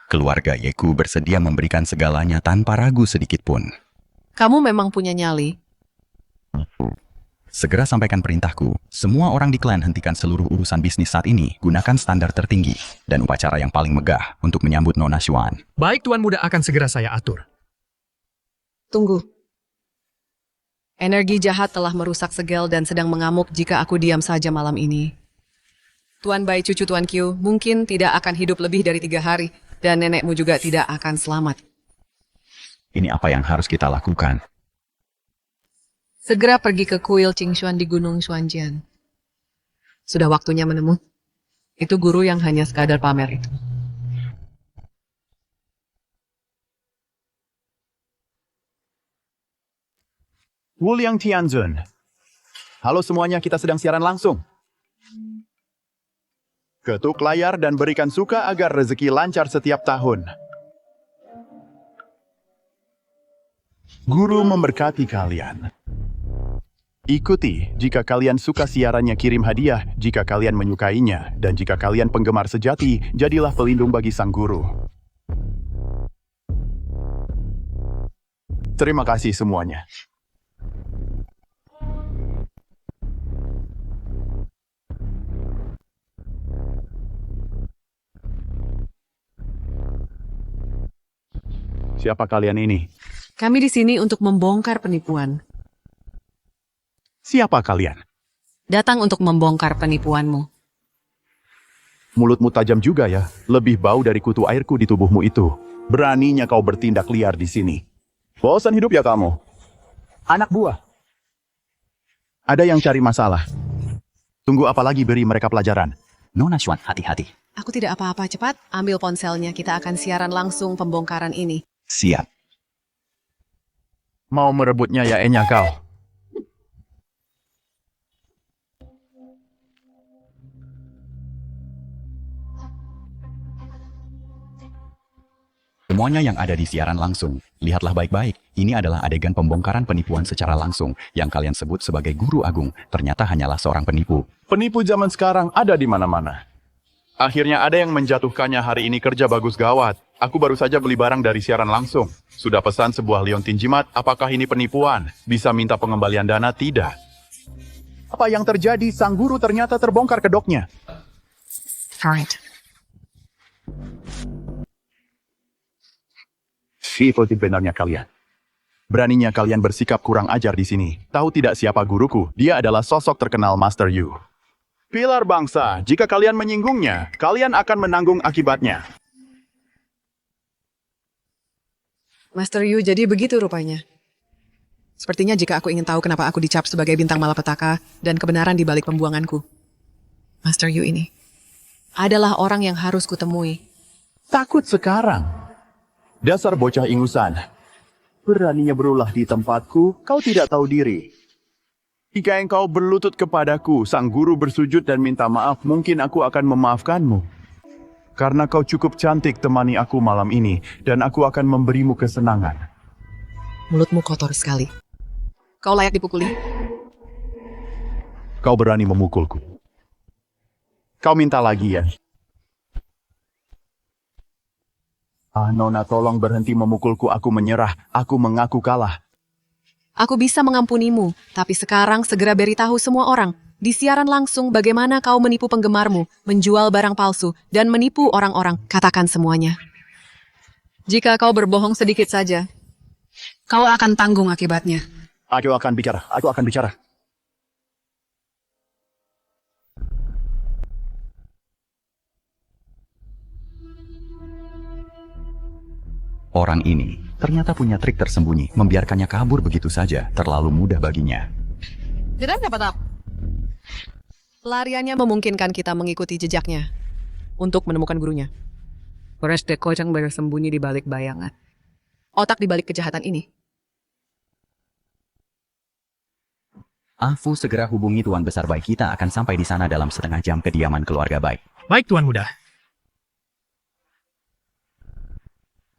Keluarga Yeku bersedia memberikan segalanya tanpa ragu sedikit pun. Kamu memang punya nyali. Segera sampaikan perintahku. Semua orang di klan hentikan seluruh urusan bisnis saat ini. Gunakan standar tertinggi dan upacara yang paling megah untuk menyambut Nona Xuan. Baik, Tuan Muda, akan segera saya atur. Tunggu. Energi jahat telah merusak segel dan sedang mengamuk jika aku diam saja malam ini. Tuan Bai cucu Tuan Qiu mungkin tidak akan hidup lebih dari 3 hari, dan nenekmu juga tidak akan selamat. Ini apa yang harus kita lakukan? Segera pergi ke kuil Qingshuan di Gunung Xuanjian. Sudah waktunya menemu. Itu guru yang hanya sekadar pamer itu. Wuliang Tianzun. Halo semuanya, kita sedang siaran langsung. Ketuk layar dan berikan suka agar rezeki lancar setiap tahun. Guru memberkati kalian. Ikuti, jika kalian suka siarannya kirim hadiah, jika kalian menyukainya, dan jika kalian penggemar sejati, jadilah pelindung bagi sang guru. Terima kasih semuanya. Siapa kalian ini? Kami di sini untuk membongkar penipuan. Siapa kalian? Datang untuk membongkar penipuanmu. Mulutmu tajam juga ya, lebih bau dari kutu airku di tubuhmu itu. Beraninya kau bertindak liar di sini. Bosan hidup ya kamu? Anak buah. Ada yang cari masalah. Tunggu apa lagi, beri mereka pelajaran. Nona Xuan, hati-hati. Aku tidak apa-apa, cepat. Ambil ponselnya, kita akan siaran langsung pembongkaran ini. Siap. Mau merebutnya ya Enya kau. Semuanya yang ada di siaran langsung, lihatlah baik-baik. Ini adalah adegan pembongkaran penipuan secara langsung yang kalian sebut sebagai guru agung. Ternyata hanyalah seorang penipu. Penipu zaman sekarang ada di mana-mana. Akhirnya ada yang menjatuhkannya hari ini kerja bagus gawat. Aku baru saja beli barang dari siaran langsung. Sudah pesan sebuah liontin jimat, apakah ini penipuan? Bisa minta pengembalian dana? Tidak. Apa yang terjadi? Sang guru ternyata terbongkar kedoknya. Alright. Itu benarnya kalian. Beraninya kalian bersikap kurang ajar di sini. Tahu tidak siapa guruku? Dia adalah sosok terkenal Master Yu. Pilar bangsa, jika kalian menyinggungnya, kalian akan menanggung akibatnya. Master Yu, jadi begitu rupanya. Sepertinya jika aku ingin tahu kenapa aku dicap sebagai bintang malapetaka dan kebenaran di balik pembuanganku. Master Yu ini adalah orang yang harus kutemui. Takut sekarang. Dasar bocah ingusan. Beraninya berulah di tempatku, kau tidak tahu diri. Jika engkau berlutut kepadaku, sang guru bersujud dan minta maaf, mungkin aku akan memaafkanmu. Karena kau cukup cantik temani aku malam ini, dan aku akan memberimu kesenangan. Mulutmu kotor sekali. Kau layak dipukuli. Kau berani memukulku. Kau minta lagi ya? Nona, tolong berhenti memukulku, aku menyerah, aku mengaku kalah. Aku bisa mengampunimu, tapi sekarang segera beritahu semua orang. Di siaran langsung bagaimana kau menipu penggemarmu, menjual barang palsu, dan menipu orang-orang. Katakan semuanya. Jika kau berbohong sedikit saja, kau akan tanggung akibatnya. Aku akan bicara. Orang ini ternyata punya trik tersembunyi, membiarkannya kabur begitu saja, terlalu mudah baginya. Tidak dapat apa. Pelariannya memungkinkan kita mengikuti jejaknya untuk menemukan gurunya. Forrest Kocang bersembunyi di balik bayangan. Otak di balik kejahatan ini. Fu segera hubungi Tuan Besar Bai, kita akan sampai di sana dalam setengah jam kediaman keluarga Bai. Baik, Tuan Muda.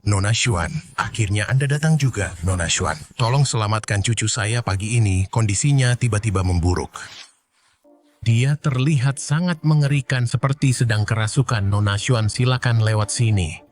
Nona Xuan, akhirnya Anda datang juga, Nona Xuan. Tolong selamatkan cucu saya pagi ini, kondisinya tiba-tiba memburuk. Dia terlihat sangat mengerikan seperti sedang kerasukan. Nona Xuan, silakan lewat sini.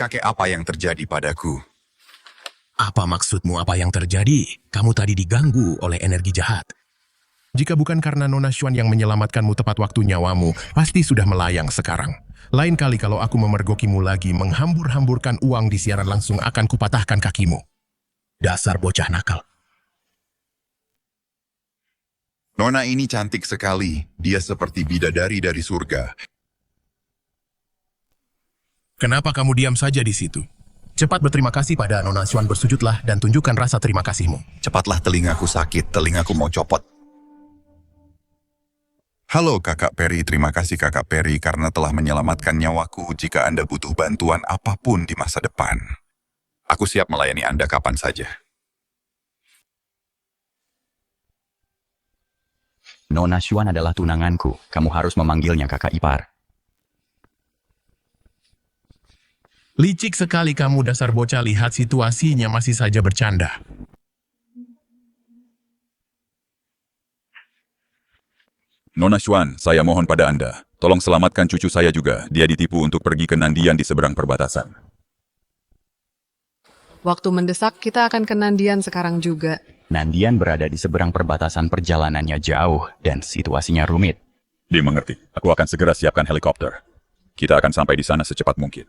Kakek, apa yang terjadi padaku? Apa maksudmu apa yang terjadi? Kamu tadi diganggu oleh energi jahat. Jika bukan karena Nona Xuan yang menyelamatkanmu tepat waktu nyawamu, pasti sudah melayang sekarang. Lain kali kalau aku memergokimu lagi, menghambur-hamburkan uang di siaran langsung, akan kupatahkan kakimu. Dasar bocah nakal. Nona ini cantik sekali. Dia seperti bidadari dari surga. Kenapa kamu diam saja di situ? Cepat berterima kasih pada Nona Xuan, bersujudlah dan tunjukkan rasa terima kasihmu. Cepatlah, telingaku sakit, telingaku mau copot. Halo Kakak Peri, terima kasih Kakak Peri karena telah menyelamatkan nyawaku. Jika Anda butuh bantuan apapun di masa depan, aku siap melayani Anda kapan saja. Nona Xuan adalah tunanganku, kamu harus memanggilnya kakak ipar. Licik sekali kamu, dasar bocah, lihat situasinya masih saja bercanda. Nona Xuan, saya mohon pada Anda. Tolong selamatkan cucu saya juga. Dia ditipu untuk pergi ke Nandian di seberang perbatasan. Waktu mendesak, kita akan ke Nandian sekarang juga. Nandian berada di seberang perbatasan, perjalanannya jauh dan situasinya rumit. Dimengerti. Aku akan segera siapkan helikopter. Kita akan sampai di sana secepat mungkin.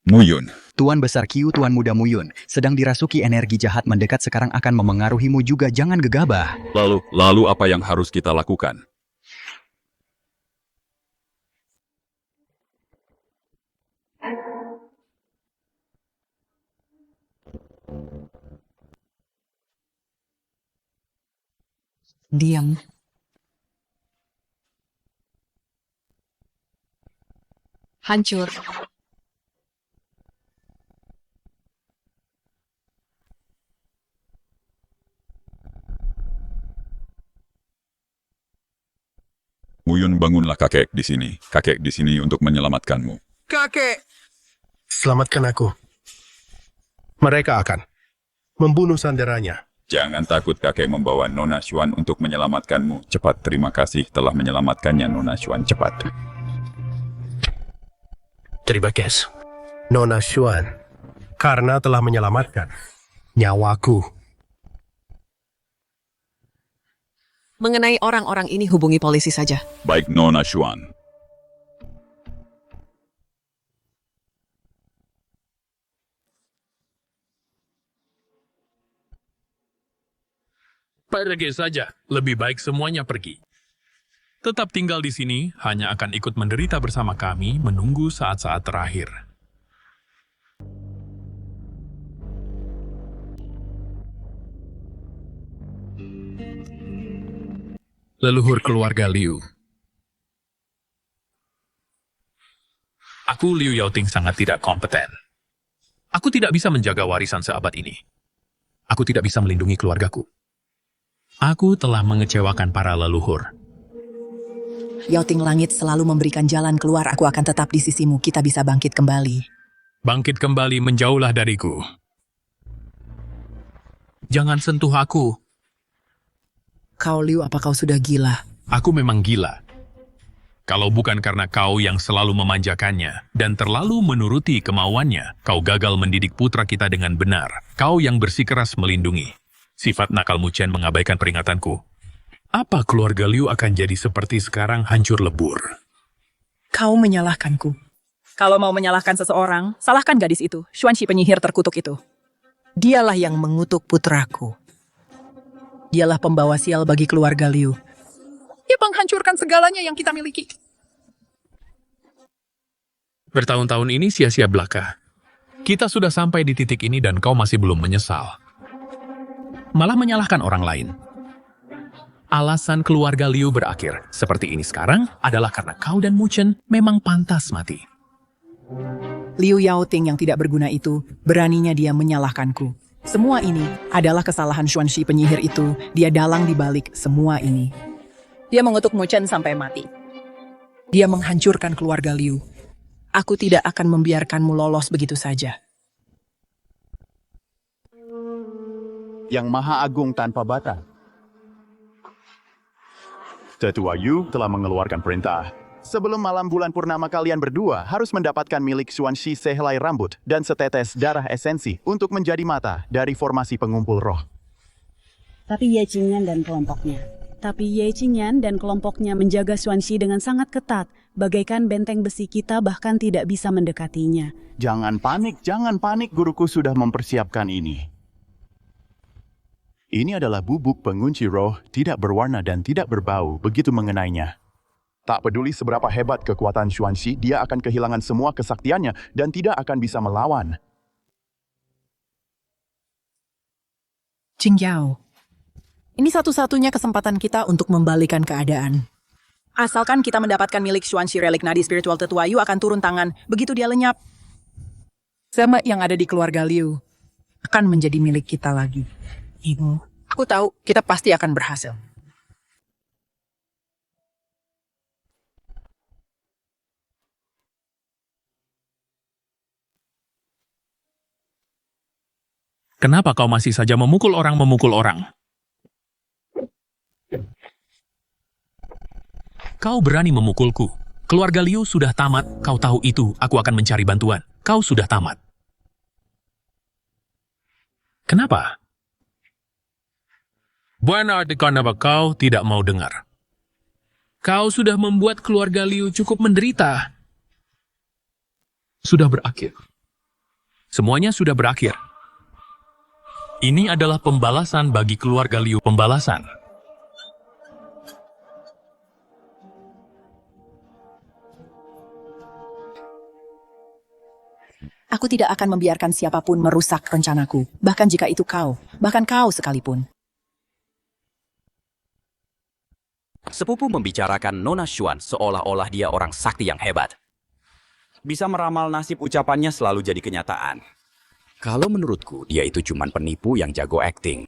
Muyun. Tuan Besar Qiu, Tuan Muda Muyun, sedang dirasuki energi jahat mendekat sekarang akan memengaruhimu juga, jangan gegabah. Lalu apa yang harus kita lakukan? Diam. Hancur. Muyun, bangunlah kakek di sini. Kakek di sini untuk menyelamatkanmu. Kakek! Selamatkan aku. Mereka akan membunuh sanderanya. Jangan takut, kakek membawa Nona Xuan untuk menyelamatkanmu. Cepat, terima kasih telah menyelamatkannya, Nona Xuan, cepat. Terima kasih, Nona Xuan, karena telah menyelamatkan nyawaku. Mengenai orang-orang ini hubungi polisi saja. Baik, Nona Xuan. Pergi saja, lebih baik semuanya pergi. Tetap tinggal di sini, hanya akan ikut menderita bersama kami menunggu saat-saat terakhir. Leluhur keluarga Liu. Aku, Liu Yaoting, sangat tidak kompeten. Aku tidak bisa menjaga warisan seabad ini. Aku tidak bisa melindungi keluargaku. Aku telah mengecewakan para leluhur. Yaoting Langit selalu memberikan jalan keluar, aku akan tetap di sisimu, kita bisa bangkit kembali. Bangkit kembali, menjauhlah dariku. Jangan sentuh aku. Kau Liu, apa kau sudah gila? Aku memang gila. Kalau bukan karena kau yang selalu memanjakannya dan terlalu menuruti kemauannya, kau gagal mendidik putra kita dengan benar. Kau yang bersikeras melindungi. Sifat nakalmu Chen mengabaikan peringatanku. Apa keluarga Liu akan jadi seperti sekarang, hancur lebur? Kau menyalahkanku. Kalau mau menyalahkan seseorang, salahkan gadis itu, Xuanxi penyihir terkutuk itu. Dialah yang mengutuk putraku. Dialah pembawa sial bagi keluarga Liu. Dia menghancurkan segalanya yang kita miliki. Bertahun-tahun ini sia-sia belaka. Kita sudah sampai di titik ini dan kau masih belum menyesal. Malah menyalahkan orang lain. Alasan keluarga Liu berakhir seperti ini sekarang adalah karena kau dan Mu Chen memang pantas mati. Liu Yaoting yang tidak berguna itu, beraninya dia menyalahkanku. Semua ini adalah kesalahan Xuanxi penyihir itu. Dia dalang di balik semua ini. Dia mengutuk Mu Chen sampai mati. Dia menghancurkan keluarga Liu. Aku tidak akan membiarkanmu lolos begitu saja. Yang Maha Agung tanpa batas. Tetua Yu telah mengeluarkan perintah. Sebelum malam bulan purnama kalian berdua harus mendapatkan milik Xuanxi sehelai rambut dan setetes darah esensi untuk menjadi mata dari formasi pengumpul roh. Tapi Ye Qingyan dan kelompoknya menjaga Xuanxi dengan sangat ketat, bagaikan benteng besi kita bahkan tidak bisa mendekatinya. Jangan panik, guruku sudah mempersiapkan ini. Ini adalah bubuk pengunci roh, tidak berwarna dan tidak berbau begitu mengenainya. Tak peduli seberapa hebat kekuatan Xuanxi, dia akan kehilangan semua kesaktiannya dan tidak akan bisa melawan. Jingyao, Ini satu-satunya kesempatan kita untuk membalikan keadaan. Asalkan kita mendapatkan milik Xuanxi relik nadi spiritual tetua Yu akan turun tangan. Begitu dia lenyap, sama yang ada di keluarga Liu akan menjadi milik kita lagi. Ibu, aku tahu kita pasti akan berhasil. Kenapa kau masih saja memukul orang? Kau berani memukulku. Keluarga Liu sudah tamat, kau tahu itu, aku akan mencari bantuan. Kau sudah tamat. Kenapa? Berarti kenapa kau tidak mau dengar? Kau sudah membuat keluarga Liu cukup menderita. Sudah berakhir. Semuanya sudah berakhir. Ini adalah pembalasan bagi keluarga Liu. Pembalasan. Aku tidak akan membiarkan siapapun merusak rencanaku, bahkan jika itu kau, bahkan kau sekalipun. Sepupu membicarakan Nona Xuan seolah-olah dia orang sakti yang hebat. Bisa meramal nasib ucapannya selalu jadi kenyataan. Kalau menurutku, dia itu cuma penipu yang jago akting.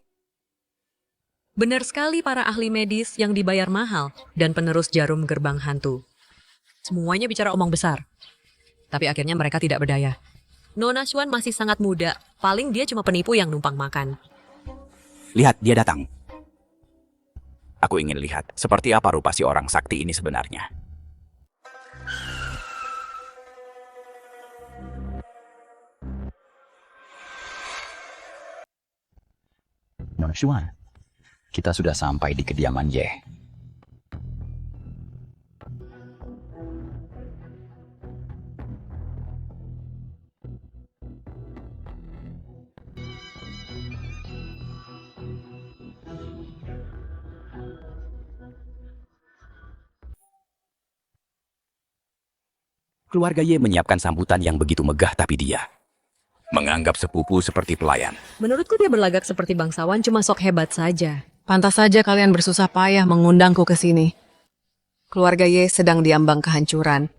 Benar sekali para ahli medis yang dibayar mahal dan penerus jarum gerbang hantu. Semuanya bicara omong besar. Tapi akhirnya mereka tidak berdaya. Nona Xuan masih sangat muda, paling dia cuma penipu yang numpang makan. Lihat, dia datang. Aku ingin lihat seperti apa rupa si orang sakti ini sebenarnya. Nona Xuan, kita sudah sampai di kediaman Ye. Keluarga Ye menyiapkan sambutan yang begitu megah, tapi dia menganggap sepupu seperti pelayan. Menurutku dia berlagak seperti bangsawan, cuma sok hebat saja. Pantas saja kalian bersusah payah mengundangku ke sini. Keluarga Ye sedang diambang kehancuran.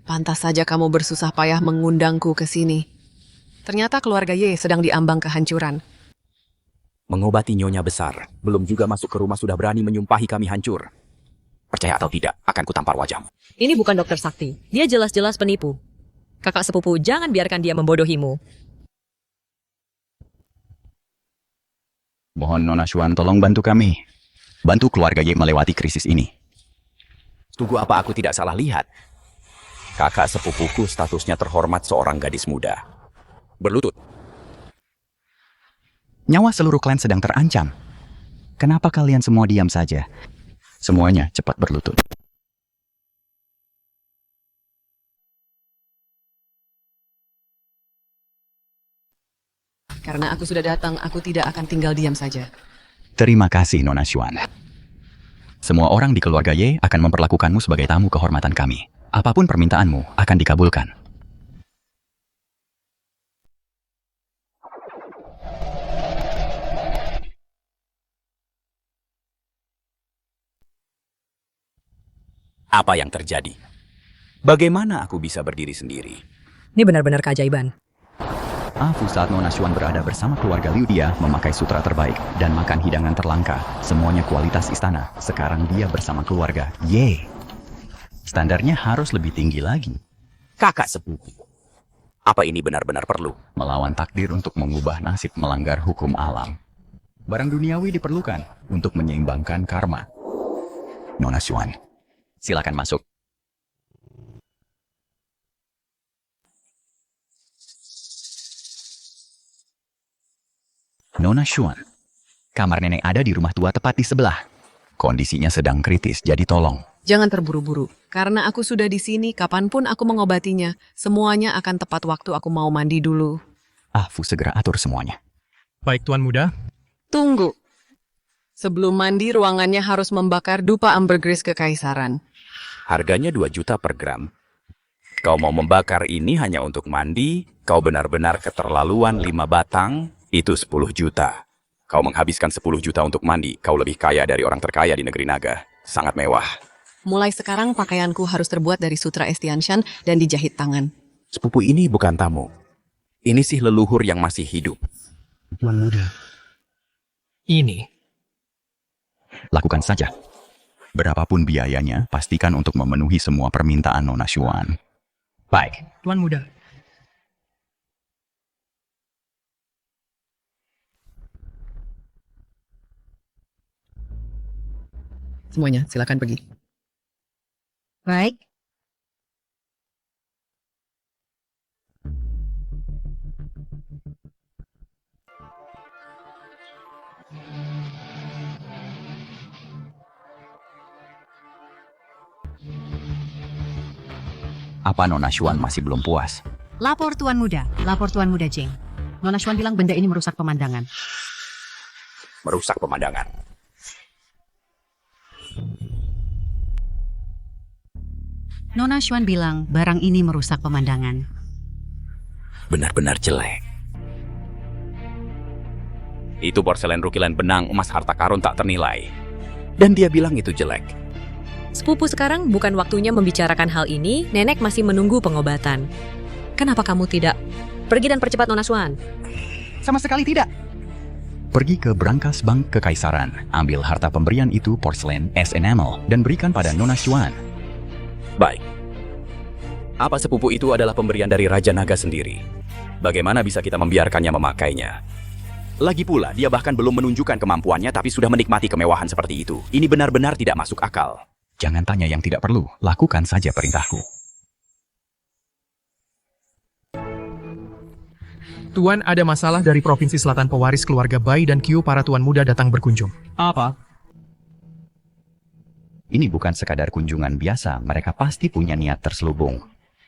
Pantas saja kamu bersusah payah mengundangku ke sini. Ternyata keluarga Ye sedang diambang kehancuran. Mengobati nyonya besar, belum juga masuk ke rumah sudah berani menyumpahi kami hancur. Percaya atau tidak, akan kutampar wajahmu. Ini bukan dokter sakti. Dia jelas-jelas penipu. Kakak sepupu, jangan biarkan dia membodohimu. Mohon Nona Xuan tolong bantu kami. Bantu keluarga Ye melewati krisis ini. Tunggu, apa aku tidak salah lihat? Kakak sepupuku statusnya terhormat seorang gadis muda. Berlutut. Nyawa seluruh klan sedang terancam. Kenapa kalian semua diam saja? Semuanya cepat berlutut. Karena aku sudah datang, aku tidak akan tinggal diam saja. Terima kasih, Nona Xuan. Semua orang di keluarga Ye akan memperlakukanmu sebagai tamu kehormatan kami. Apapun permintaanmu akan dikabulkan. Apa yang terjadi? Bagaimana aku bisa berdiri sendiri? Ini benar-benar keajaiban. Afu saat Nona Xuan berada bersama keluarga Liu, dia memakai sutra terbaik dan makan hidangan terlangka. Semuanya kualitas istana. Sekarang dia bersama keluarga Ye. Standarnya harus lebih tinggi lagi. Kakak sepupu. Apa ini benar-benar perlu? Melawan takdir untuk mengubah nasib, melanggar hukum alam. Barang duniawi diperlukan untuk menyeimbangkan karma. Nona Xuan, silakan masuk. Nona Xuan, kamar nenek ada di rumah tua tepat di sebelah. Kondisinya sedang kritis, jadi tolong. Jangan terburu-buru, karena aku sudah di sini, kapanpun aku mengobatinya, semuanya akan tepat waktu aku mau mandi dulu. Afu segera atur semuanya. Baik, Tuan Muda. Tunggu. Sebelum mandi, ruangannya harus membakar dupa ambergris kekaisaran. Harganya 2 juta per gram. Kau mau membakar ini hanya untuk mandi? Kau benar-benar keterlaluan. 5 batang, itu 10 juta. Kau menghabiskan 10 juta untuk mandi. Kau lebih kaya dari orang terkaya di negeri naga. Sangat mewah. Mulai sekarang pakaianku harus terbuat dari sutra Estianshan dan dijahit tangan. Sepupu ini bukan tamu. Ini sih leluhur yang masih hidup. Tuan muda. Ini. Lakukan saja. Berapapun biayanya, pastikan untuk memenuhi semua permintaan Nona Xuan. Baik. Tuan muda. Semuanya, silakan pergi. Baik. Apa Nona Xuan masih belum puas? Lapor Tuan Muda Jing. Nona Xuan bilang benda ini merusak pemandangan. Merusak pemandangan. Nona Xuan bilang barang ini merusak pemandangan. Benar-benar jelek. Itu porselen rukilan benang emas harta karun tak ternilai. Dan dia bilang itu jelek. Sepupu, sekarang bukan waktunya membicarakan hal ini. Nenek masih menunggu pengobatan. Kenapa kamu tidak pergi dan percepat Nona Xuan? Sama sekali tidak. Pergi ke brankas bank kekaisaran, ambil harta pemberian itu porselen es enamel dan berikan pada Nona Xuan. Baik. Apa sepupu itu adalah pemberian dari Raja Naga sendiri? Bagaimana bisa kita membiarkannya memakainya? Lagi pula, dia bahkan belum menunjukkan kemampuannya tapi sudah menikmati kemewahan seperti itu. Ini benar-benar tidak masuk akal. Jangan tanya yang tidak perlu, lakukan saja perintahku. Tuan, ada masalah dari Provinsi Selatan. Pewaris keluarga Bai dan Qiu para tuan muda datang berkunjung. Apa? Ini bukan sekadar kunjungan biasa, mereka pasti punya niat terselubung.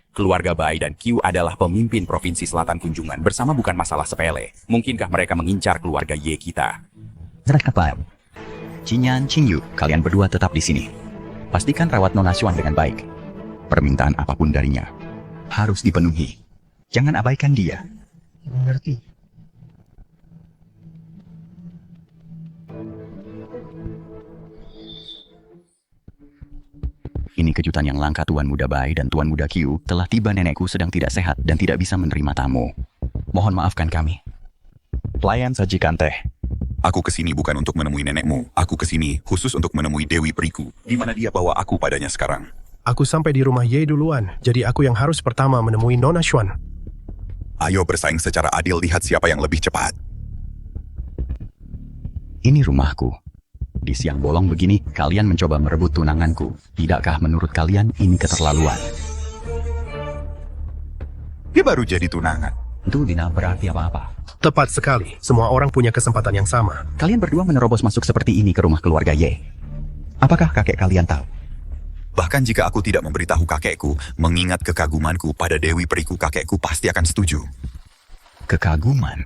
Keluarga Bai dan Qiu adalah pemimpin Provinsi Selatan kunjungan bersama bukan masalah sepele. Mungkinkah mereka mengincar keluarga Ye kita? Apa? Qingyan, Qingyu, kalian berdua tetap di sini. Pastikan rawat Nona Xuan dengan baik. Permintaan apapun darinya harus dipenuhi. Jangan abaikan dia. Mengerti. Ini kejutan yang langka. Tuan Muda Bai dan Tuan Muda Qiu telah tiba. Nenekku sedang tidak sehat dan tidak bisa menerima tamu. Mohon maafkan kami. Pelayan sajikan teh. Aku kesini bukan untuk menemui nenekmu. Aku kesini khusus untuk menemui Dewi Periku. Di mana dia bawa aku padanya sekarang? Aku sampai di rumah Ye duluan, jadi aku yang harus pertama menemui Nona Xuan. Ayo bersaing secara adil, lihat siapa yang lebih cepat. Ini rumahku. Di siang bolong begini, kalian mencoba merebut tunanganku. Tidakkah menurut kalian ini keterlaluan? Dia baru jadi tunangan. Itu tidak berarti apa-apa. Tepat sekali, semua orang punya kesempatan yang sama. Kalian berdua menerobos masuk seperti ini ke rumah keluarga Ye. Apakah kakek kalian tahu? Bahkan jika aku tidak memberitahu kakekku, mengingat kekagumanku pada Dewi Periku, kakekku pasti akan setuju. Kekaguman?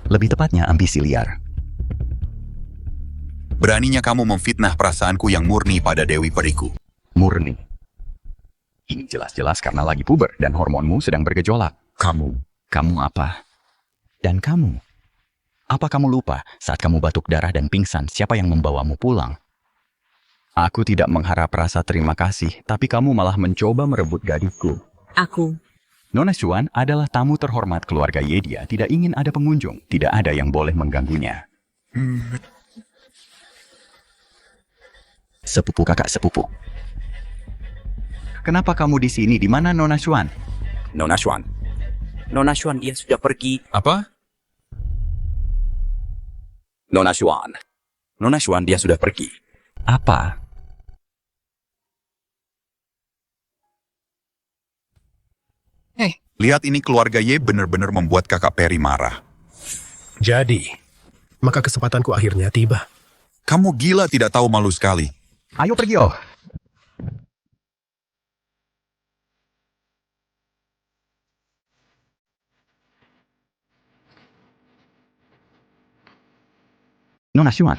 Lebih tepatnya ambisi liar. Beraninya kamu memfitnah perasaanku yang murni pada Dewi Periku. Murni? Ini jelas-jelas karena lagi puber dan hormonmu sedang bergejolak. Kamu apa? Dan kamu? Apa kamu lupa saat kamu batuk darah dan pingsan, siapa yang membawamu pulang? Aku tidak mengharap rasa terima kasih, tapi kamu malah mencoba merebut gadisku. Aku. Nona Xuan adalah tamu terhormat keluarga Ye. Dia tidak ingin ada pengunjung. Tidak ada yang boleh mengganggunya. Sepupu kakak sepupu. Kenapa kamu di sini? Di mana Nona Xuan? Nona Xuan. Nona Xuan, dia sudah pergi. Apa? Nona Xuan. Nona Xuan, dia sudah pergi. Apa? Lihat ini, keluarga Ye benar-benar membuat kakak Peri marah. Jadi, maka kesempatanku akhirnya tiba. Kamu gila, tidak tahu malu sekali. Ayo pergi, oh. Nona Xuan.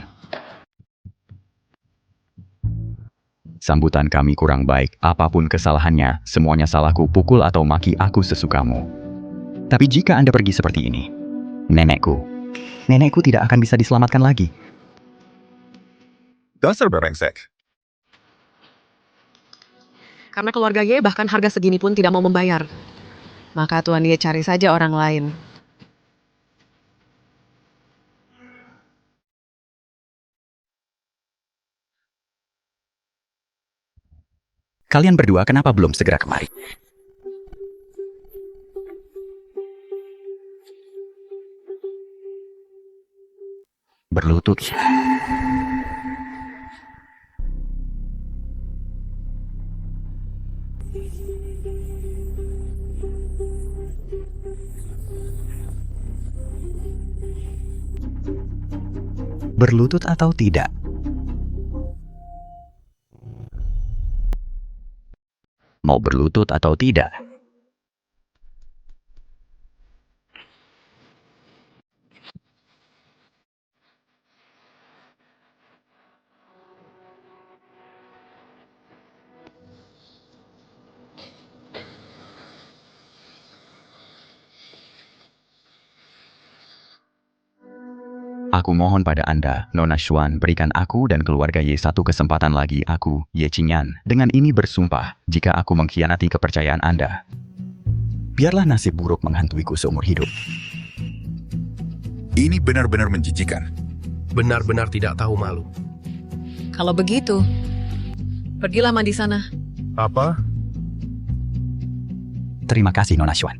sambutan kami kurang baik, apapun kesalahannya, semuanya salahku, pukul atau maki aku sesukamu. Tapi jika Anda pergi seperti ini, nenekku tidak akan bisa diselamatkan lagi. Dasar brengsek. Karena keluarga Ye bahkan harga segini pun tidak mau membayar. Maka Tuan Ye cari saja orang lain. Kalian berdua kenapa belum segera kemari? Berlutut. Berlutut atau tidak? Mau berlutut atau tidak? Aku mohon pada Anda, Nona Xuan, berikan aku dan keluarga Ye satu kesempatan lagi. Aku, Ye Qingyan, dengan ini bersumpah, jika aku mengkhianati kepercayaan Anda, biarlah nasib buruk menghantuiku seumur hidup. Ini benar-benar menjijikan. Benar-benar tidak tahu malu. Kalau begitu, pergilah mandi sana. Apa? Terima kasih, Nona Xuan.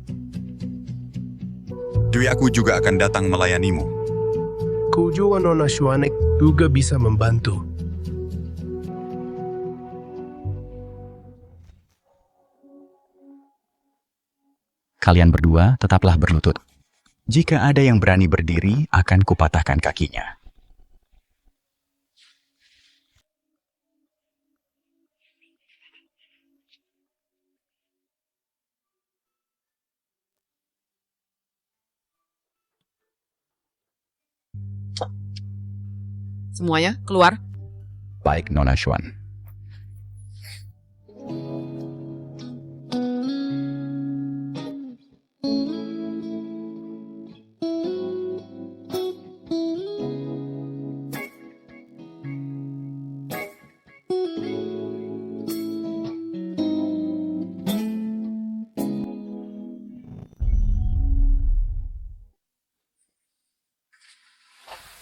Dwi aku juga akan datang melayanimu. Kujuan Nona Xuan juga bisa membantu. Kalian berdua tetaplah berlutut. Jika ada yang berani berdiri, akan kupatahkan kakinya. Semuanya keluar. Baik, Nona Xuan.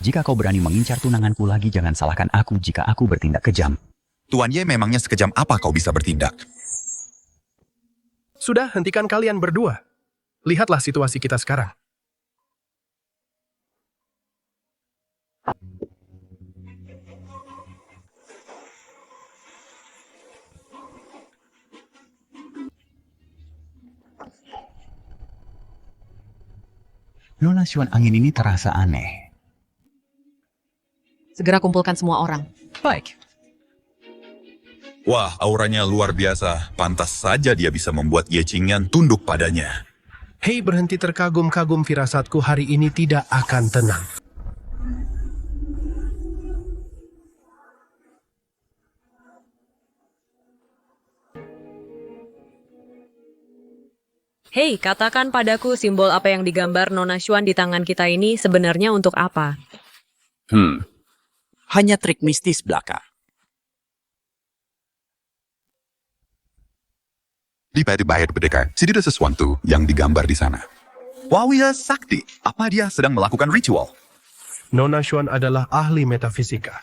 Jika kau berani mengincar tunanganku lagi, jangan salahkan aku jika aku bertindak kejam. Tuan Ye memangnya sekejam apa kau bisa bertindak? Sudah, hentikan kalian berdua. Lihatlah situasi kita sekarang. Nona Xuan, angin ini terasa aneh. Segera kumpulkan semua orang. Baik. Wah, auranya luar biasa. Pantas saja dia bisa membuat Ye Qingyan tunduk padanya. Hei, berhenti terkagum-kagum, firasatku hari ini tidak akan tenang. Hei, katakan padaku simbol apa yang digambar Nona Xuan di tangan kita ini sebenarnya untuk apa? Hanya trik mistis belaka. Di bait pendekar, tidak ada sesuatu yang digambar di sana. Wawia Sakti, apa dia sedang melakukan ritual? Nona Xuan adalah ahli metafisika.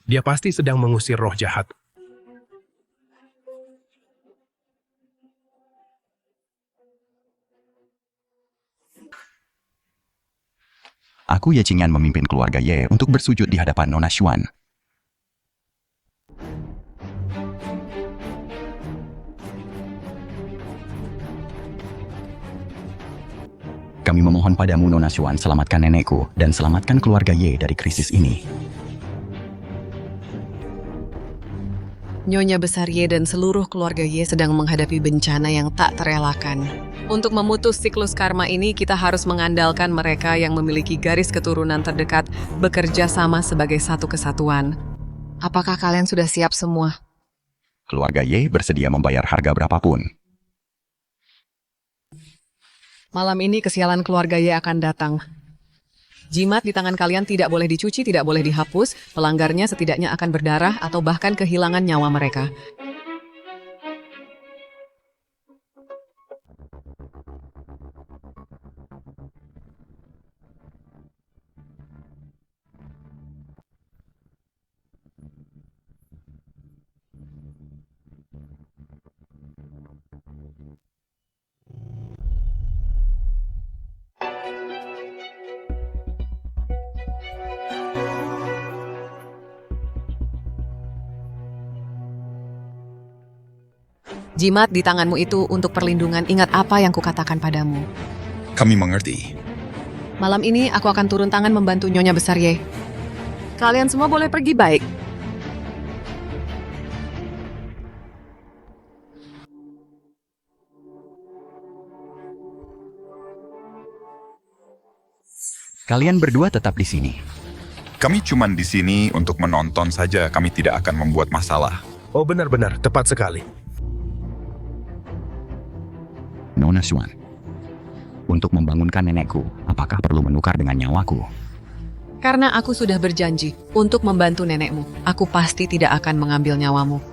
Dia pasti sedang mengusir roh jahat. Aku, Ye Qingyan, memimpin keluarga Ye untuk bersujud di hadapan Nona Xuan. Kami memohon padamu, Nona Xuan, selamatkan nenekku dan selamatkan keluarga Ye dari krisis ini. Nyonya Besar Ye dan seluruh keluarga Ye sedang menghadapi bencana yang tak terelakkan. Untuk memutus siklus karma ini, kita harus mengandalkan mereka yang memiliki garis keturunan terdekat bekerja sama sebagai satu kesatuan. Apakah kalian sudah siap semua? Keluarga Ye bersedia membayar harga berapapun. Malam ini kesialan keluarga Ye akan datang. Jimat di tangan kalian tidak boleh dicuci, tidak boleh dihapus. Pelanggarnya setidaknya akan berdarah atau bahkan kehilangan nyawa mereka. Jimat di tanganmu itu untuk perlindungan. Ingat apa yang kukatakan padamu. Kami mengerti. Malam ini aku akan turun tangan membantu Nyonya Besar Ye. Kalian semua boleh pergi baik. Kalian berdua tetap di sini. Kami cuma di sini untuk menonton saja. Kami tidak akan membuat masalah. Oh benar-benar, tepat sekali. Nona Xuan, untuk membangunkan nenekku, apakah perlu menukar dengan nyawaku? Karena aku sudah berjanji untuk membantu nenekmu, aku pasti tidak akan mengambil nyawamu.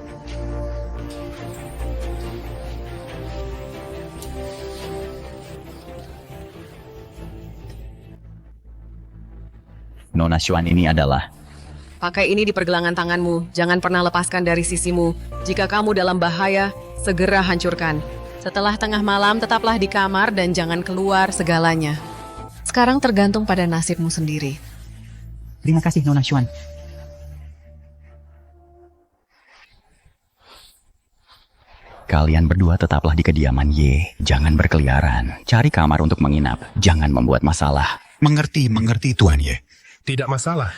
Nona Xuan ini adalah... Pakai ini di pergelangan tanganmu, jangan pernah lepaskan dari sisimu. Jika kamu dalam bahaya, segera hancurkan. Setelah tengah malam, tetaplah di kamar dan jangan keluar segalanya. Sekarang tergantung pada nasibmu sendiri. Terima kasih, Nona Xuan. Kalian berdua tetaplah di kediaman Ye. Jangan berkeliaran. Cari kamar untuk menginap. Jangan membuat masalah. Mengerti, Tuan Ye. Tidak masalah.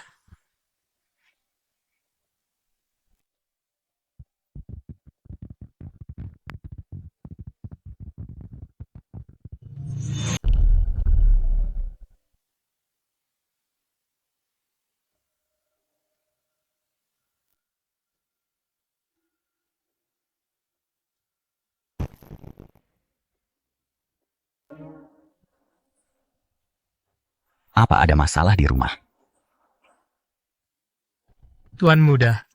Apa ada masalah di rumah? Tuan Muda.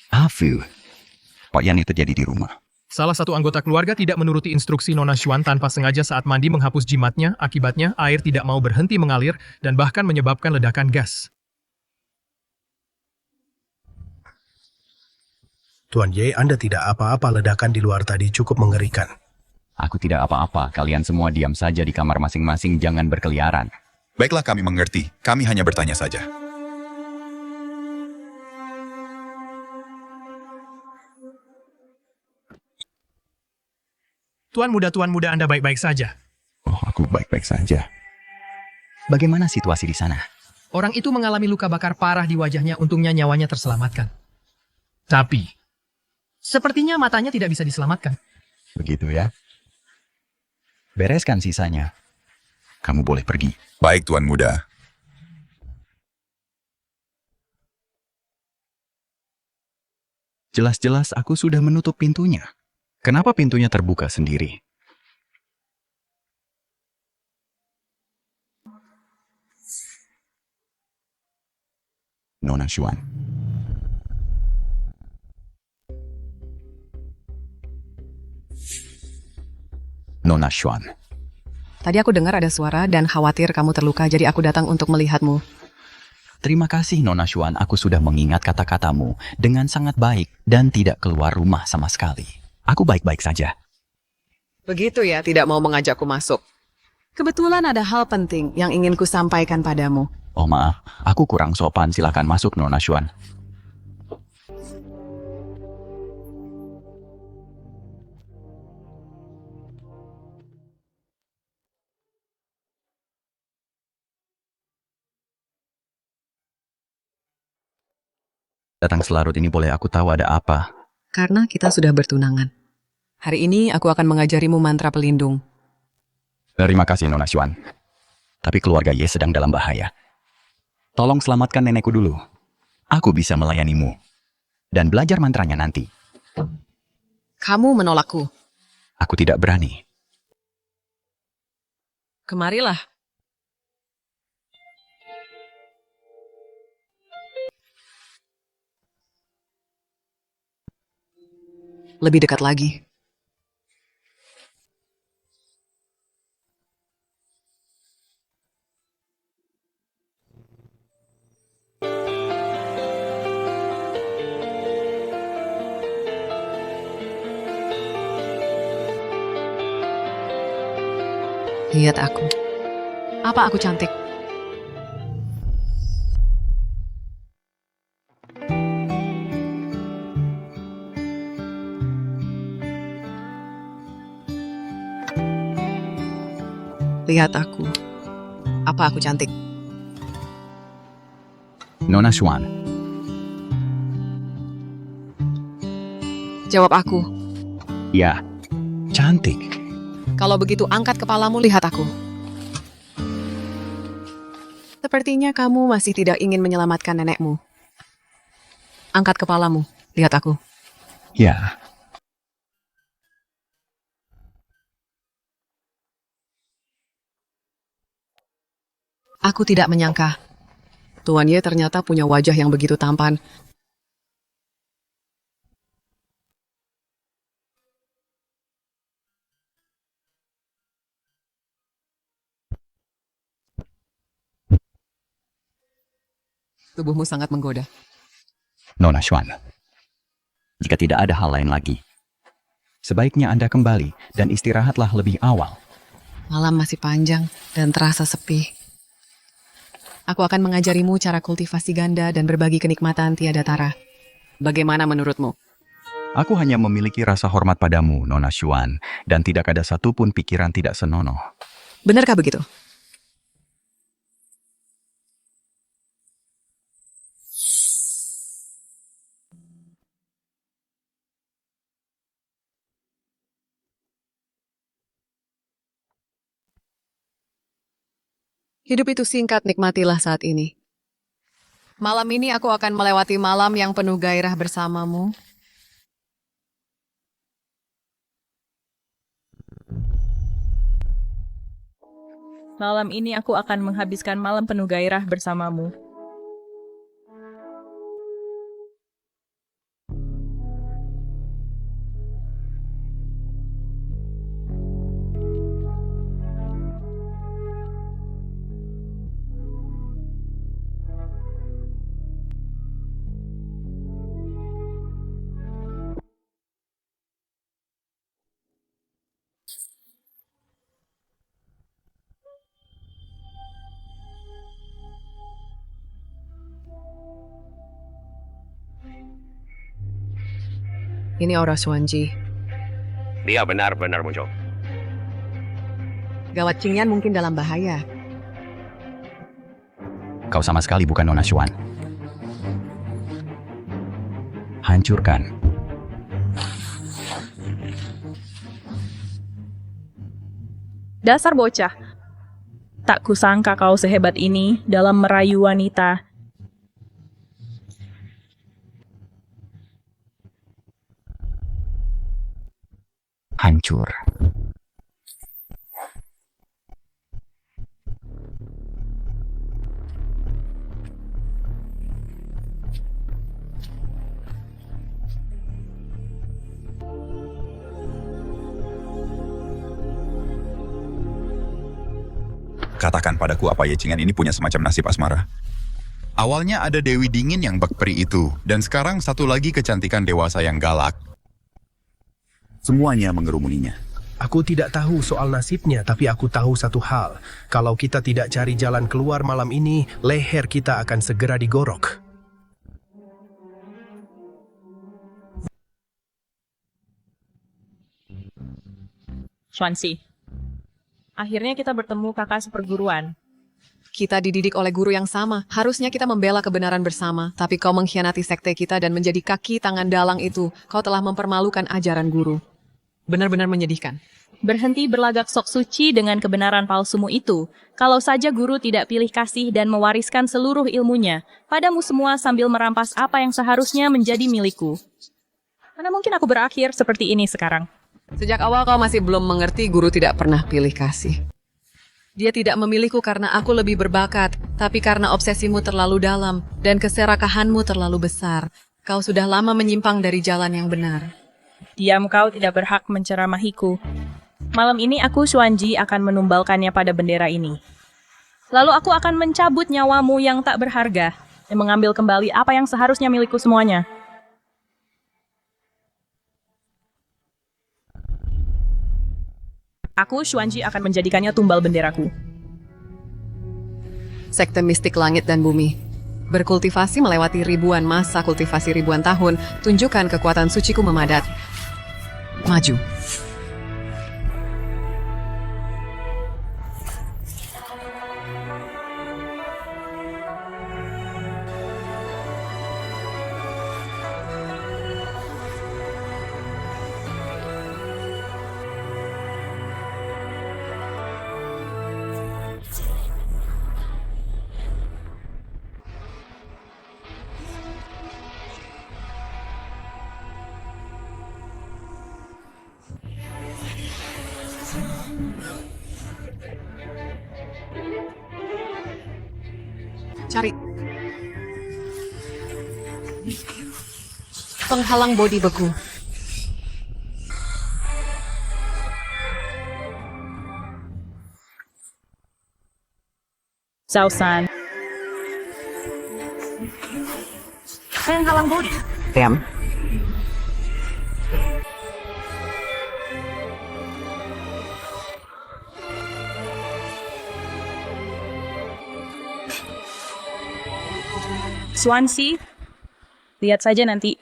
Afu. Apa yang terjadi di rumah? Salah satu anggota keluarga tidak menuruti instruksi Nona Xuan tanpa sengaja saat mandi menghapus jimatnya. Akibatnya, air tidak mau berhenti mengalir dan bahkan menyebabkan ledakan gas. Tuan Ye, Anda tidak apa-apa, ledakan di luar tadi cukup mengerikan. Aku tidak apa-apa. Kalian semua diam saja di kamar masing-masing. Jangan berkeliaran. Baiklah, kami mengerti. Kami hanya bertanya saja. Tuan Muda, Anda baik-baik saja. Oh, aku baik-baik saja. Bagaimana situasi di sana? Orang itu mengalami luka bakar parah di wajahnya, untungnya nyawanya terselamatkan. Tapi, sepertinya matanya tidak bisa diselamatkan. Begitu ya? Bereskan sisanya. Kamu boleh pergi. Baik, Tuan Muda. Jelas-jelas aku sudah menutup pintunya. Kenapa pintunya terbuka sendiri? Nona Xuan. Nona Xuan. Tadi aku dengar ada suara dan khawatir kamu terluka, jadi aku datang untuk melihatmu. Terima kasih, Nona Xuan. Aku sudah mengingat kata-katamu dengan sangat baik dan tidak keluar rumah sama sekali. Aku baik-baik saja. Begitu ya, tidak mau mengajakku masuk. Kebetulan ada hal penting yang ingin ku sampaikan padamu. Oh maaf, aku kurang sopan. Silakan masuk, Nona Xuan. Datang selarut ini boleh aku tahu ada apa? Karena kita sudah bertunangan. Hari ini aku akan mengajarimu mantra pelindung. Terima kasih, Nona Xuan. Tapi keluarga Ye sedang dalam bahaya. Tolong selamatkan nenekku dulu. Aku bisa melayanimu. Dan belajar mantranya nanti. Kamu menolakku. Aku tidak berani. Kemarilah. Lebih dekat lagi. Lihat aku. Apa aku cantik? Lihat aku. Apa aku cantik? Nona Xuan, Jawab aku. ya, cantik. Kalau begitu angkat kepalamu, lihat aku. Sepertinya kamu masih tidak ingin menyelamatkan nenekmu. Angkat kepalamu, lihat aku. Ya, Aku tidak menyangka. Tuan Ye ternyata punya wajah yang begitu tampan. Tubuhmu sangat menggoda. Nona Xuan. Jika tidak ada hal lain lagi, sebaiknya Anda kembali dan istirahatlah lebih awal. Malam masih panjang dan terasa sepi. Aku akan mengajarimu cara kultivasi ganda dan berbagi kenikmatan tiada tara. Bagaimana menurutmu? Aku hanya memiliki rasa hormat padamu, Nona Xuan, dan tidak ada satupun pikiran tidak senonoh. Benarkah begitu? Hidup itu singkat, nikmatilah saat ini. Malam ini aku akan melewati malam yang penuh gairah bersamamu. Malam ini aku akan menghabiskan malam penuh gairah bersamamu. Ini Aura Xuanji. Dia benar-benar muncul. Gawat, Qingyan mungkin dalam bahaya. Kau sama sekali bukan Nona Xuan. Hancurkan. Dasar bocah. Tak kusangka kau sehebat ini dalam merayu wanita. Hancur. Katakan padaku apa Ye Qingyan ini punya semacam nasib asmara. Awalnya ada Dewi Dingin yang bak peri itu, dan sekarang satu lagi kecantikan dewasa yang galak. Semuanya mengerumuninya. Aku tidak tahu soal nasibnya, tapi aku tahu satu hal. Kalau kita tidak cari jalan keluar malam ini, leher kita akan segera digorok. Xuanxi. Akhirnya kita bertemu kakak seperguruan. Kita dididik oleh guru yang sama. Harusnya kita membela kebenaran bersama. Tapi kau mengkhianati sekte kita dan menjadi kaki tangan dalang itu. Kau telah mempermalukan ajaran guru. Benar-benar menyedihkan. Berhenti berlagak sok suci dengan kebenaran palsumu itu. Kalau saja guru tidak pilih kasih dan mewariskan seluruh ilmunya padamu semua sambil merampas apa yang seharusnya menjadi milikku. Mana mungkin aku berakhir seperti ini sekarang? Sejak awal kau masih belum mengerti guru tidak pernah pilih kasih. Dia tidak memilihku karena aku lebih berbakat, tapi karena obsesimu terlalu dalam dan keserakahanmu terlalu besar. Kau sudah lama menyimpang dari jalan yang benar. Diam, kau tidak berhak menceramahiku. Malam ini aku, Xuanji, akan menumbalkannya pada bendera ini. Lalu aku akan mencabut nyawamu yang tak berharga dan mengambil kembali apa yang seharusnya milikku semuanya. Aku, Xuanji, akan menjadikannya tumbal benderaku. Sekte mistik langit dan bumi. Berkultivasi melewati ribuan masa kultivasi ribuan tahun, tunjukkan kekuatan suciku memadat. Maju. Cari. Penghalang bodi beku. Sausan. Penghalang bodi. Diam. Xuanxi, lihat saja nanti.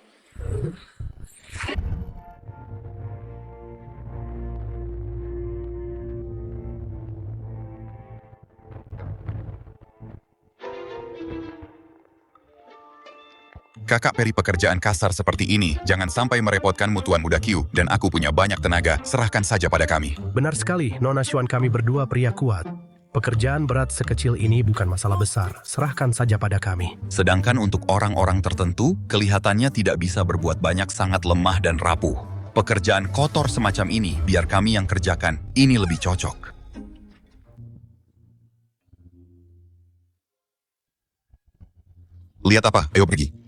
Kakak Peri pekerjaan kasar seperti ini, jangan sampai merepotkanmu Tuan Muda Q, dan aku punya banyak tenaga, serahkan saja pada kami. Benar sekali, Nona Xuan kami berdua pria kuat. Pekerjaan berat sekecil ini bukan masalah besar, serahkan saja pada kami. Sedangkan untuk orang-orang tertentu, kelihatannya tidak bisa berbuat banyak, sangat lemah dan rapuh. Pekerjaan kotor semacam ini, biar kami yang kerjakan, ini lebih cocok. Lihat apa? Ayo pergi.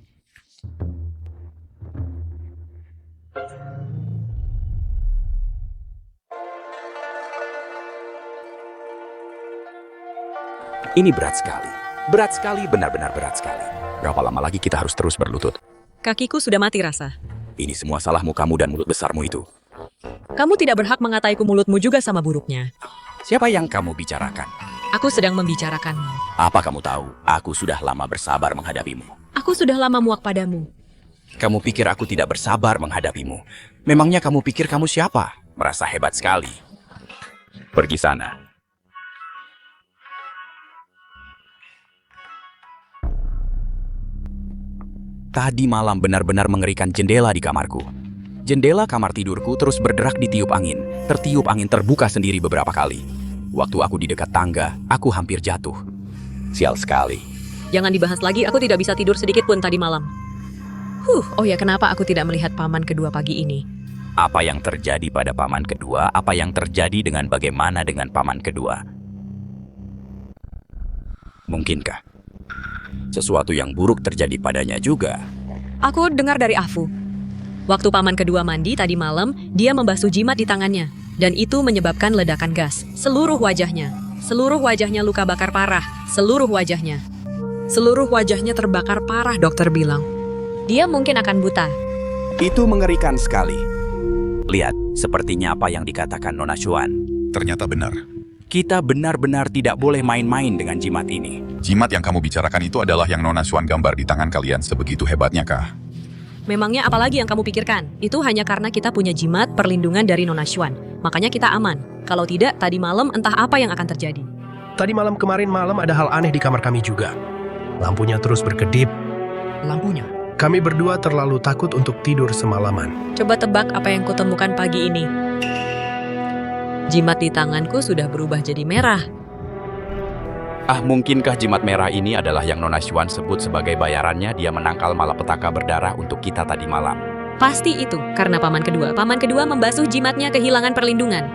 Ini berat sekali. Berat sekali, benar-benar berat sekali. Berapa lama lagi kita harus terus berlutut? Kakiku sudah mati rasa. Ini semua salahmu kamu dan mulut besarmu itu. Kamu tidak berhak mengataiku mulutmu juga sama buruknya. Siapa yang kamu bicarakan? Aku sedang membicarakanmu. Apa kamu tahu? Aku sudah lama bersabar menghadapimu. Aku sudah lama muak padamu. Kamu pikir aku tidak bersabar menghadapimu? Memangnya kamu pikir kamu siapa? Merasa hebat sekali. Pergi sana. Tadi malam benar-benar mengerikan jendela di kamarku. Jendela kamar tidurku terus berderak ditiup angin. Tertiup angin terbuka sendiri beberapa kali. Waktu aku di dekat tangga, aku hampir jatuh. Sial sekali. Jangan dibahas lagi, aku tidak bisa tidur sedikit pun tadi malam. Oh ya, kenapa aku tidak melihat paman kedua pagi ini? Apa yang terjadi pada paman kedua? Apa yang terjadi dengan bagaimana dengan paman kedua? Mungkinkah sesuatu yang buruk terjadi padanya juga? Aku dengar dari Afu. Waktu paman kedua mandi tadi malam, dia membasuh jimat di tangannya. Dan itu menyebabkan ledakan gas. Seluruh wajahnya luka bakar parah. Seluruh wajahnya terbakar parah, dokter bilang. Dia mungkin akan buta. Itu mengerikan sekali. Lihat, sepertinya apa yang dikatakan Nona Xuan. Ternyata benar. Kita benar-benar tidak boleh main-main dengan jimat ini. Jimat yang kamu bicarakan itu adalah yang Nona Xuan gambar di tangan kalian, sebegitu hebatnya kah? Memangnya apalagi yang kamu pikirkan? Itu hanya karena kita punya jimat perlindungan dari Nona Xuan. Makanya kita aman. Kalau tidak, tadi malam entah apa yang akan terjadi. Tadi malam kemarin malam ada hal aneh di kamar kami juga. Lampunya terus berkedip. Lampunya? Kami berdua terlalu takut untuk tidur semalaman. Coba tebak apa yang kutemukan pagi ini. Jimat di tanganku sudah berubah jadi merah. Mungkinkah jimat merah ini adalah yang Nona Xuan sebut sebagai bayarannya dia menangkal malapetaka berdarah untuk kita tadi malam? Pasti itu, karena paman kedua. Paman kedua membasuh jimatnya kehilangan perlindungan.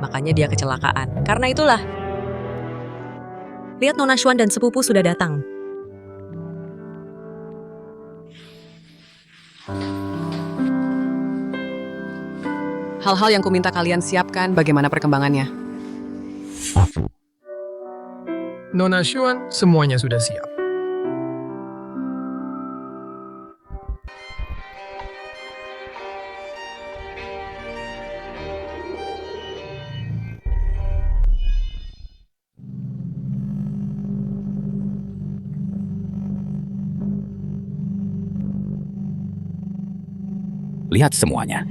Makanya dia kecelakaan. Karena itulah. Lihat Nona Xuan dan sepupu sudah datang. Hal-hal yang kuminta kalian siapkan bagaimana perkembangannya. Nona Xuan, semuanya sudah siap. Lihat semuanya.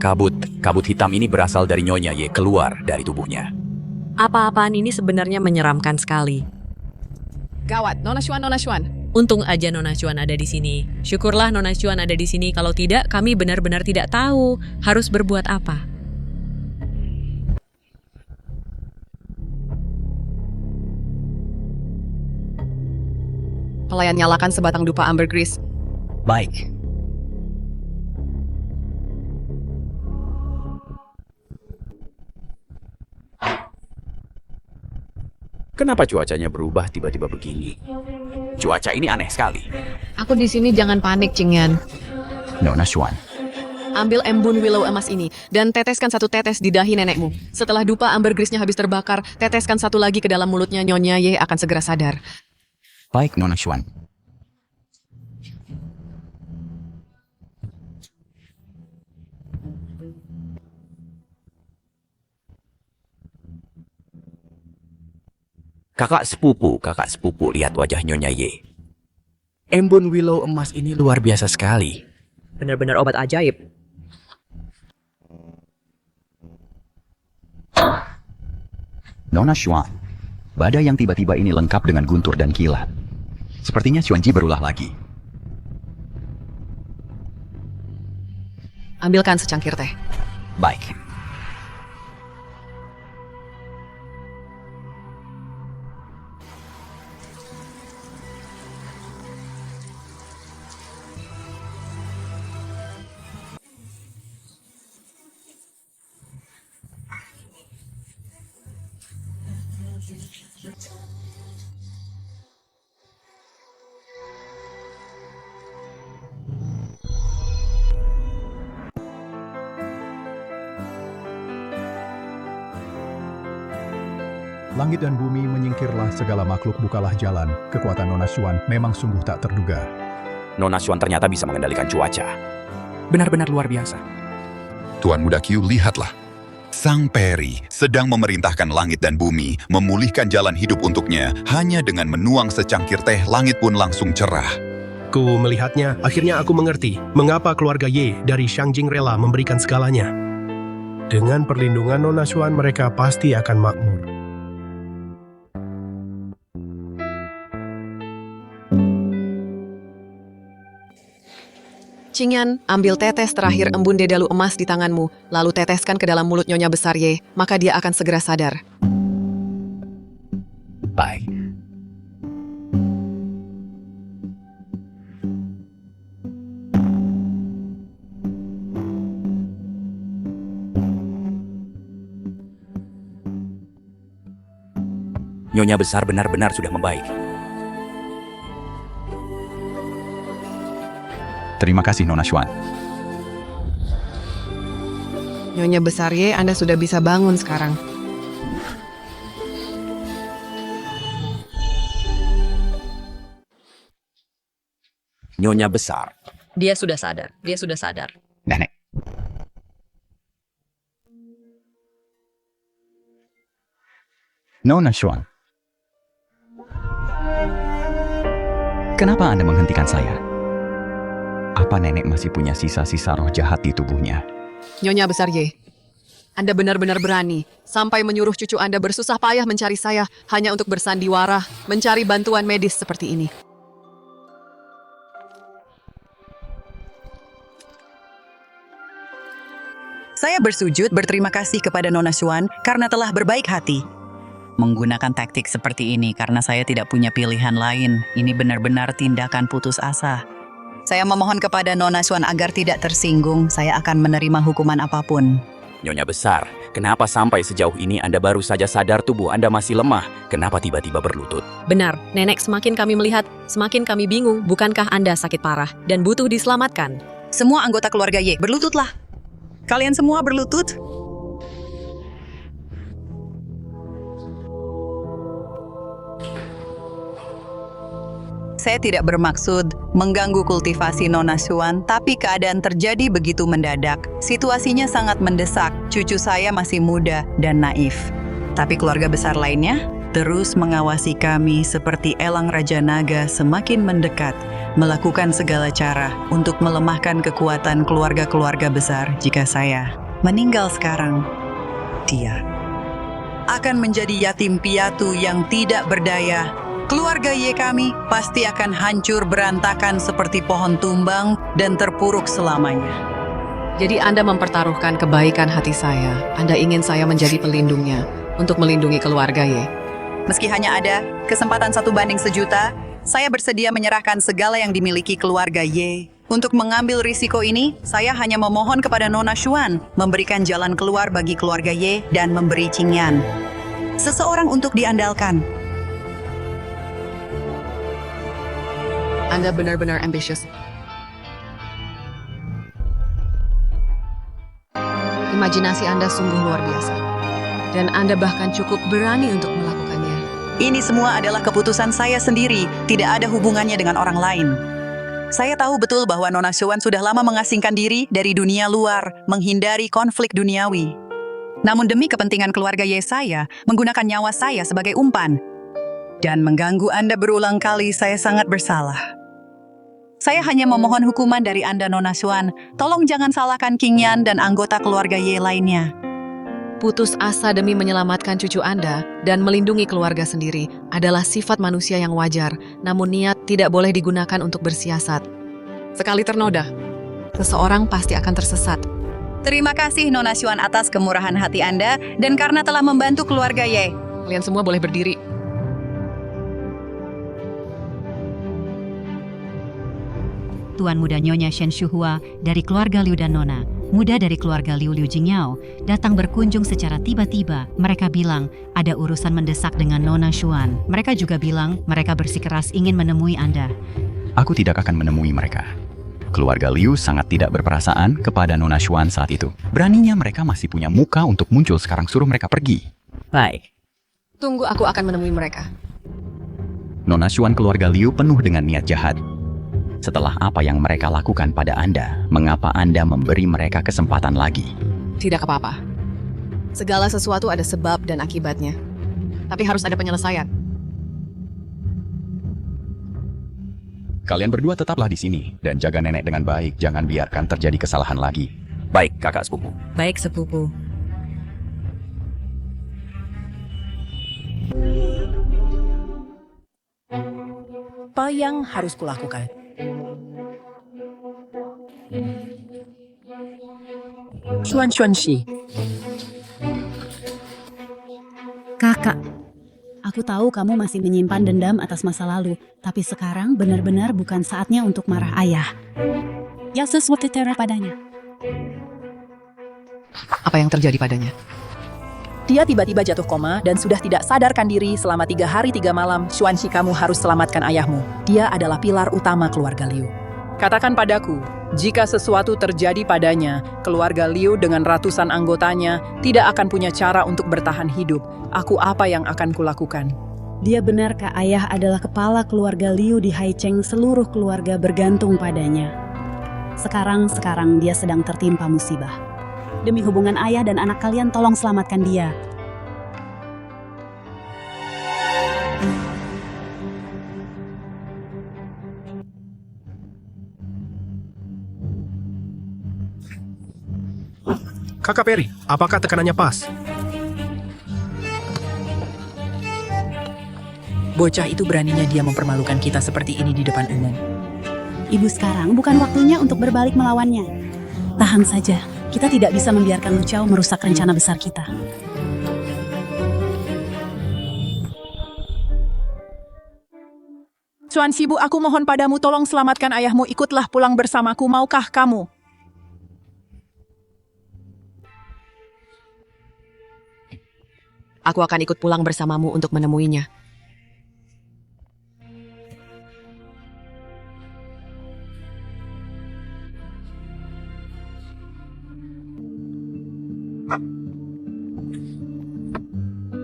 Kabut hitam ini berasal dari Nyonya Ye keluar dari tubuhnya. Apa-apaan ini sebenarnya menyeramkan sekali. Gawat, Nona Xuan, Nona Xuan. Untung aja Nona Xuan ada di sini. Syukurlah Nona Xuan ada di sini. Kalau tidak, kami benar-benar tidak tahu harus berbuat apa. Pelayan nyalakan sebatang dupa ambergris. Baik. Kenapa cuacanya berubah tiba-tiba begini? Cuaca ini aneh sekali. Aku di sini, jangan panik, Qingyan. Nona Xuan. Ambil embun willow emas ini dan teteskan satu tetes di dahi nenekmu. Setelah dupa ambergrisnya habis terbakar, teteskan satu lagi ke dalam mulutnya. Nyonya Ye akan segera sadar. Baik, Nona Xuan. Kakak sepupu, lihat wajah Nyonya Ye. Embun willow emas ini luar biasa sekali. Benar-benar obat ajaib. Nona Xuan. Badai yang tiba-tiba ini lengkap dengan guntur dan kilat. Sepertinya Xuanji berulah lagi. Ambilkan secangkir teh. Baik. Langit dan bumi menyingkirlah segala makhluk, bukalah jalan. Kekuatan Nona Xuan memang sungguh tak terduga. Nona Xuan ternyata bisa mengendalikan cuaca. Benar-benar luar biasa. Tuan Muda Qiu, lihatlah. Sang peri sedang memerintahkan langit dan bumi memulihkan jalan hidup untuknya. Hanya dengan menuang secangkir teh, langit pun langsung cerah. Ku melihatnya, akhirnya aku mengerti mengapa keluarga Ye dari Shangjing rela memberikan segalanya. Dengan perlindungan Nona Xuan, mereka pasti akan makmur. Qingyan, ambil tetes terakhir embun dedalu emas di tanganmu, lalu teteskan ke dalam mulut Nyonya besar Ye, maka dia akan segera sadar. Baik. Nyonya besar benar-benar sudah membaik. Terima kasih, Nona Xuan. Nyonya besar Ye, Anda sudah bisa bangun sekarang. Nyonya besar. Dia sudah sadar. Dia sudah sadar. Nenek. Nona Xuan. Kenapa Anda menghentikan saya? Apa nenek masih punya sisa-sisa roh jahat di tubuhnya? Nyonya besar Ye, Anda benar-benar berani, sampai menyuruh cucu Anda bersusah payah mencari saya, hanya untuk bersandiwara, mencari bantuan medis seperti ini. Saya bersujud berterima kasih kepada Nona Xuan karena telah berbaik hati. Menggunakan taktik seperti ini karena saya tidak punya pilihan lain. Ini benar-benar tindakan putus asa. Saya memohon kepada Nona Xuan agar tidak tersinggung. Saya akan menerima hukuman apapun. Nyonya besar, kenapa sampai sejauh ini Anda baru saja sadar tubuh Anda masih lemah? Kenapa tiba-tiba berlutut? Benar, Nenek, semakin kami melihat, semakin kami bingung. Bukankah Anda sakit parah dan butuh diselamatkan? Semua anggota keluarga Ye, berlututlah. Kalian semua berlutut. Saya tidak bermaksud mengganggu kultivasi Nona Xuan, tapi keadaan terjadi begitu mendadak. Situasinya sangat mendesak. Cucu saya masih muda dan naif. Tapi keluarga besar lainnya terus mengawasi kami seperti elang Raja Naga semakin mendekat, melakukan segala cara untuk melemahkan kekuatan keluarga-keluarga besar. Jika saya meninggal sekarang, dia akan menjadi yatim piatu yang tidak berdaya. Keluarga Ye kami pasti akan hancur berantakan seperti pohon tumbang dan terpuruk selamanya. Jadi Anda mempertaruhkan kebaikan hati saya. Anda ingin saya menjadi pelindungnya untuk melindungi keluarga Ye. Meski hanya ada kesempatan 1 banding 1.000.000, saya bersedia menyerahkan segala yang dimiliki keluarga Ye. Untuk mengambil risiko ini, saya hanya memohon kepada Nona Xuan memberikan jalan keluar bagi keluarga Ye dan memberi Qingyan seseorang untuk diandalkan. Anda benar-benar ambisius. Imajinasi Anda sungguh luar biasa. Dan Anda bahkan cukup berani untuk melakukannya. Ini semua adalah keputusan saya sendiri, tidak ada hubungannya dengan orang lain. Saya tahu betul bahwa Nona Xuan sudah lama mengasingkan diri dari dunia luar, menghindari konflik duniawi. Namun demi kepentingan keluarga Ye saya, menggunakan nyawa saya sebagai umpan. Dan mengganggu Anda berulang kali, saya sangat bersalah. Saya hanya memohon hukuman dari Anda, Nona Xuan. Tolong jangan salahkan Qingyan dan anggota keluarga Ye lainnya. Putus asa demi menyelamatkan cucu Anda dan melindungi keluarga sendiri adalah sifat manusia yang wajar, namun niat tidak boleh digunakan untuk bersiasat. Sekali ternoda, seseorang pasti akan tersesat. Terima kasih Nona Xuan atas kemurahan hati Anda dan karena telah membantu keluarga Ye. Kalian semua boleh berdiri. Tuan muda Nyonya Shen Shuhua dari keluarga Liu dan Nona, muda dari keluarga Liu Jingyao, datang berkunjung secara tiba-tiba. Mereka bilang ada urusan mendesak dengan Nona Xuan. Mereka juga bilang mereka bersikeras ingin menemui Anda. Aku tidak akan menemui mereka. Keluarga Liu sangat tidak berperasaan kepada Nona Xuan saat itu. Beraninya mereka masih punya muka untuk muncul, sekarang suruh mereka pergi. Baik. Tunggu, aku akan menemui mereka. Nona Xuan keluarga Liu penuh dengan niat jahat. Setelah apa yang mereka lakukan pada Anda, mengapa Anda memberi mereka kesempatan lagi? Tidak apa-apa. Segala sesuatu ada sebab dan akibatnya. Tapi harus ada penyelesaian. Kalian berdua tetaplah di sini dan jaga nenek dengan baik. Jangan biarkan terjadi kesalahan lagi. Baik, kakak sepupu. Baik, sepupu. Apa yang harus kulakukan? Xuan Shi. Kakak, aku tahu kamu masih menyimpan dendam atas masa lalu, tapi sekarang benar-benar bukan saatnya untuk marah ayah. Yang sesuatu terjadi padanya. Apa yang terjadi padanya? Dia tiba-tiba jatuh koma dan sudah tidak sadarkan diri selama 3 hari 3 malam. Xuan Shi, kamu harus selamatkan ayahmu. Dia adalah pilar utama keluarga Liu. Katakan padaku, jika sesuatu terjadi padanya, keluarga Liu dengan ratusan anggotanya tidak akan punya cara untuk bertahan hidup. Aku apa yang akan kulakukan? Dia benar, Kak. Ayah adalah kepala keluarga Liu di Haicheng. Seluruh keluarga bergantung padanya. Sekarang dia sedang tertimpa musibah. Demi hubungan ayah dan anak kalian, tolong selamatkan dia. Kakak Peri, apakah tekanannya pas? Bocah itu beraninya dia mempermalukan kita seperti ini di depan umum. Ibu, sekarang bukan waktunya untuk berbalik melawannya. Tahan saja. Kita tidak bisa membiarkan Lu Chao merusak rencana besar kita. Xuan Shibu, aku mohon padamu tolong selamatkan ayahmu, ikutlah pulang bersamaku, maukah kamu? Aku akan ikut pulang bersamamu untuk menemuinya.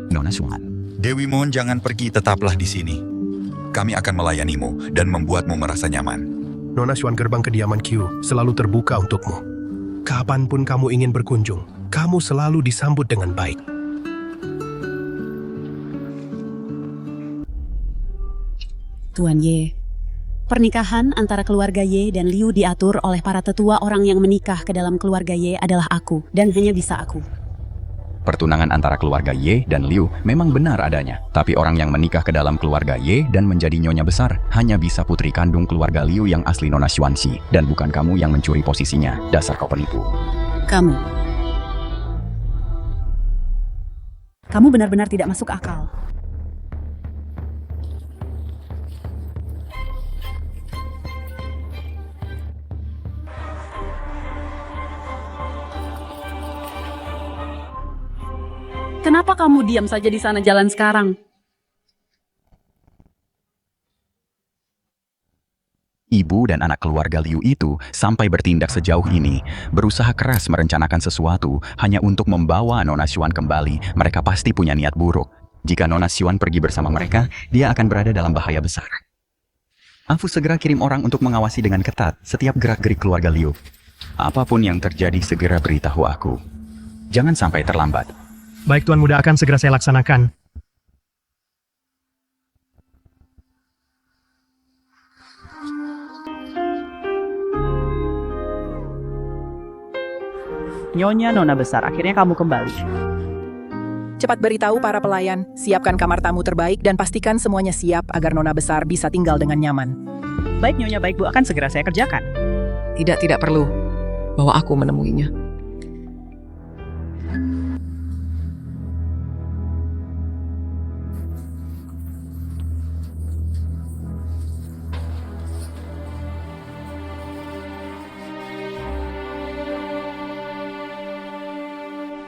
Nona Xuan. Dewi Mon, jangan pergi, tetaplah di sini. Kami akan melayanimu dan membuatmu merasa nyaman. Nona Xuan, gerbang kediaman Q selalu terbuka untukmu. Kapanpun kamu ingin berkunjung, kamu selalu disambut dengan baik. Tuan Ye, pernikahan antara keluarga Ye dan Liu diatur oleh para tetua. Orang yang menikah ke dalam keluarga Ye adalah aku, dan hanya bisa aku. Pertunangan antara keluarga Ye dan Liu memang benar adanya. Tapi orang yang menikah ke dalam keluarga Ye dan menjadi nyonya besar hanya bisa putri kandung keluarga Liu yang asli Nona Xuanxi. Dan bukan kamu yang mencuri posisinya. Dasar kau penipu. Kamu benar-benar tidak masuk akal. Kenapa kamu diam saja di sana jalan sekarang? Ibu dan anak keluarga Liu itu sampai bertindak sejauh ini, berusaha keras merencanakan sesuatu hanya untuk membawa Nona Xuan kembali. Mereka pasti punya niat buruk. Jika Nona Xuan pergi bersama mereka, dia akan berada dalam bahaya besar. Afu segera kirim orang untuk mengawasi dengan ketat setiap gerak-gerik keluarga Liu. Apapun yang terjadi, segera beritahu aku. Jangan sampai terlambat. Baik Tuan Muda, akan segera saya laksanakan. Nyonya Nona Besar, akhirnya kamu kembali. Cepat beritahu para pelayan, siapkan kamar tamu terbaik dan pastikan semuanya siap agar Nona Besar bisa tinggal dengan nyaman. Baik Nyonya, baik Bu, akan segera saya kerjakan. Tidak perlu. Bawa aku menemuinya.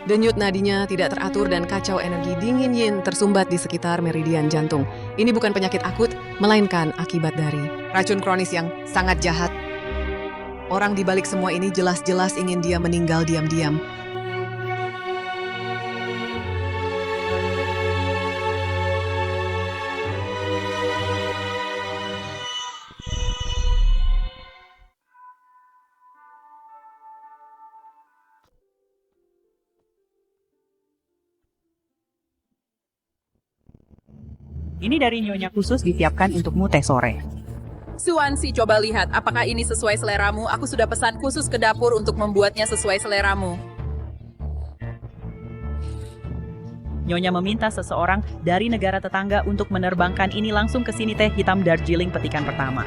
Denyut nadinya tidak teratur dan kacau energi dingin yin tersumbat di sekitar meridian jantung. Ini bukan penyakit akut, melainkan akibat dari racun kronis yang sangat jahat. Orang di balik semua ini jelas-jelas ingin dia meninggal diam-diam. Ini dari Nyonya khusus disiapkan untukmu teh sore. Xuanxi, coba lihat, apakah ini sesuai seleramu? Aku sudah pesan khusus ke dapur untuk membuatnya sesuai seleramu. Nyonya meminta seseorang dari negara tetangga untuk menerbangkan ini langsung ke sini, teh hitam Darjeeling petikan pertama.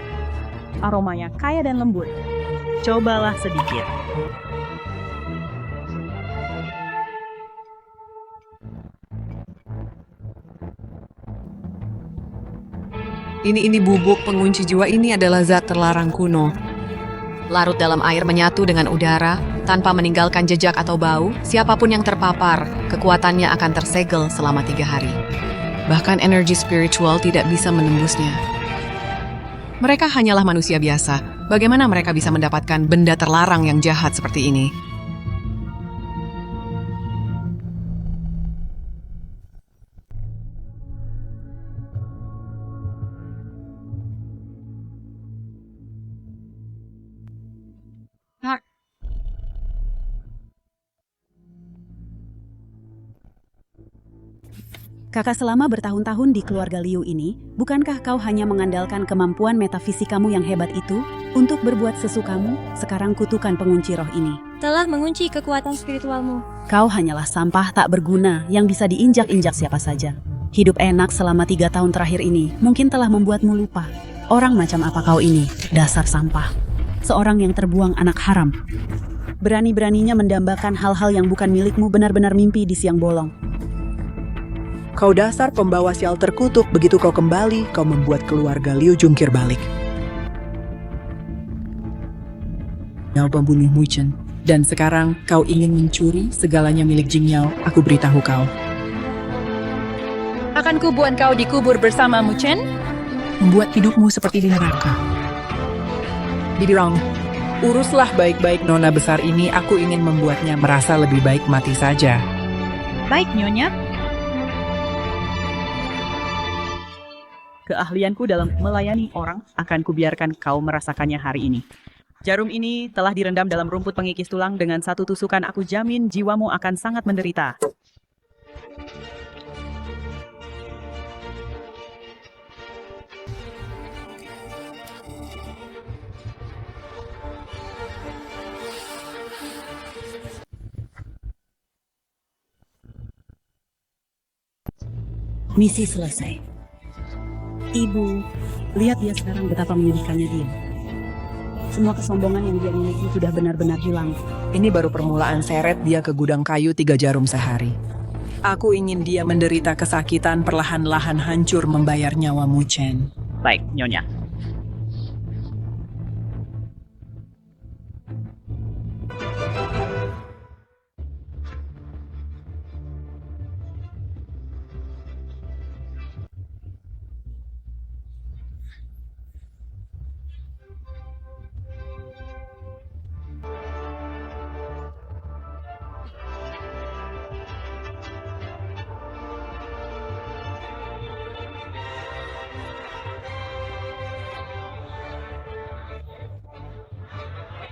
Aromanya kaya dan lembut. Cobalah sedikit. Ini bubuk pengunci jiwa. Ini adalah zat terlarang kuno. Larut dalam air, menyatu dengan udara, tanpa meninggalkan jejak atau bau. Siapapun yang terpapar, kekuatannya akan tersegel selama 3 hari. Bahkan energi spiritual tidak bisa menembusnya. Mereka hanyalah manusia biasa. Bagaimana mereka bisa mendapatkan benda terlarang yang jahat seperti ini? Kakak, selama bertahun-tahun di keluarga Liu ini, bukankah kau hanya mengandalkan kemampuan metafisikamu yang hebat itu untuk berbuat sesukamu? Sekarang kutukan pengunci roh ini telah mengunci kekuatan spiritualmu. Kau hanyalah sampah tak berguna yang bisa diinjak-injak siapa saja. Hidup enak selama 3 tahun terakhir ini mungkin telah membuatmu lupa. Orang macam apa kau ini? Dasar sampah. Seorang yang terbuang anak haram. Berani-beraninya mendambakan hal-hal yang bukan milikmu, benar-benar mimpi di siang bolong. Kau dasar pembawa sial terkutuk, begitu kau kembali, kau membuat keluarga Liu jungkir balik. Kau pembunuh Mu Chen. Dan sekarang kau ingin mencuri segalanya milik Jing Yao. Aku beritahu kau. Akan kubuat kau dikubur bersama Mu Chen? Membuat hidupmu seperti di neraka. Bibi Rong, uruslah baik-baik nona besar ini. Aku ingin membuatnya merasa lebih baik mati saja. Baik, Nyonya. Keahlianku dalam melayani orang akan kubiarkan kau merasakannya hari ini. Jarum ini telah direndam dalam rumput pengikis tulang. Dengan satu tusukan aku jamin jiwamu akan sangat menderita. Misi selesai. Ibu, lihat dia sekarang betapa menyedihkannya dia. Semua kesombongan yang dia miliki sudah benar-benar hilang. Ini baru permulaan seret dia ke gudang kayu 3 jarum sehari. Aku ingin dia menderita kesakitan perlahan-lahan hancur membayar nyawa Mu Chen. Baik, Nyonya.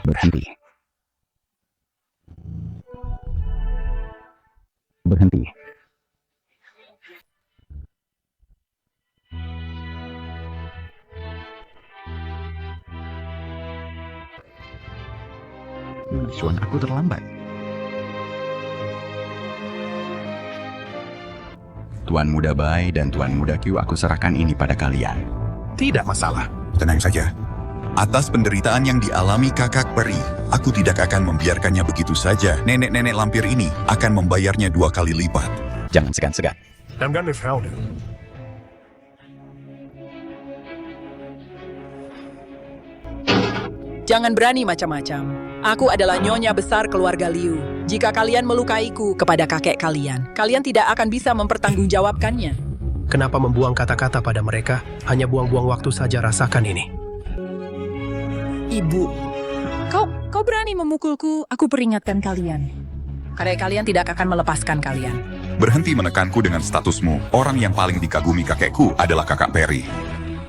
Berhenti. Berhenti. Chuan, aku terlambat. Tuan Muda Bai dan Tuan Muda Q, aku serahkan ini pada kalian. Tidak masalah. Tenang saja. Atas penderitaan yang dialami kakak peri, aku tidak akan membiarkannya begitu saja. Nenek-nenek lampir ini akan membayarnya 2 kali lipat. Jangan segan-segan. Jangan berani macam-macam. Aku adalah nyonya besar keluarga Liu. Jika kalian melukaiku kepada kakek kalian, kalian tidak akan bisa mempertanggungjawabkannya. Kenapa membuang kata-kata pada mereka? Hanya buang-buang waktu saja, rasakan ini. Ibu, kau berani memukulku, aku peringatkan kalian. Karena kalian tidak akan melepaskan kalian. Berhenti menekanku dengan statusmu. Orang yang paling dikagumi kakekku adalah kakak Peri.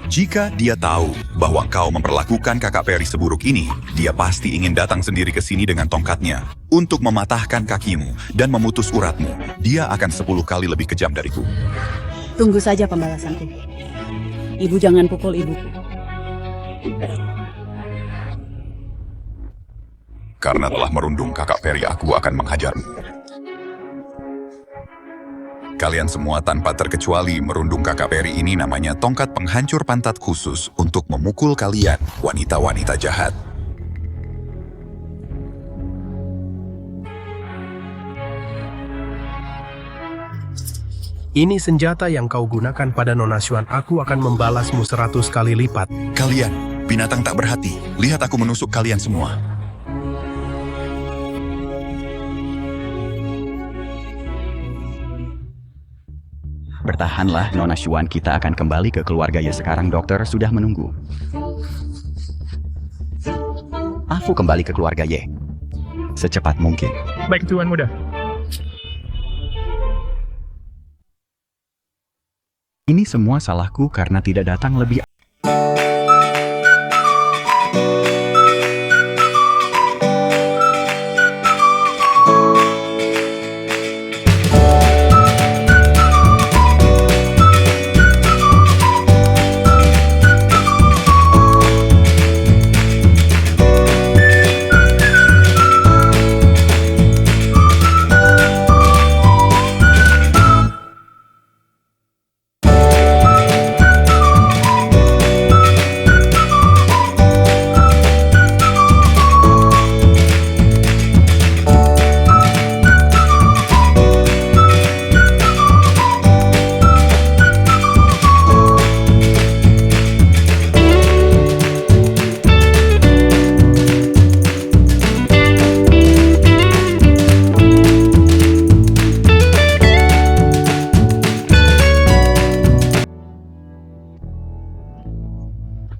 Jika dia tahu bahwa kau memperlakukan kakak Peri seburuk ini, dia pasti ingin datang sendiri ke sini dengan tongkatnya untuk mematahkan kakimu dan memutus uratmu. Dia akan 10 kali lebih kejam dariku. Tunggu saja pembalasanku. Ibu jangan pukul ibuku. Karena telah merundung kakak Peri, aku akan menghajarmu. Kalian semua tanpa terkecuali merundung kakak Peri ini namanya tongkat penghancur pantat khusus untuk memukul kalian, wanita-wanita jahat. Ini senjata yang kau gunakan pada Nona Xuan. Aku akan membalasmu 100 kali lipat. Kalian, binatang tak berhati. Lihat aku menusuk kalian semua. Bertahanlah, Nona Xuan, kita akan kembali ke keluarga Ye sekarang. Dokter sudah menunggu. Aku kembali ke keluarga Ye secepat mungkin. Baik, Tuan Muda. Ini semua salahku karena tidak datang lebih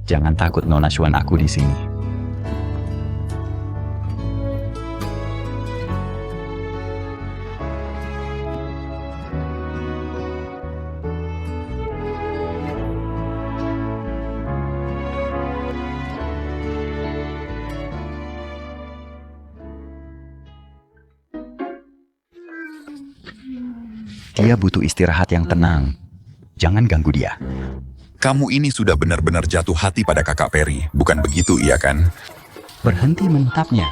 Jangan takut Nona Xuan, aku di sini. Dia butuh istirahat yang tenang. Jangan ganggu dia. Kamu ini sudah benar-benar jatuh hati pada kakak Perry, bukan begitu iya kan? Berhenti menatapnya.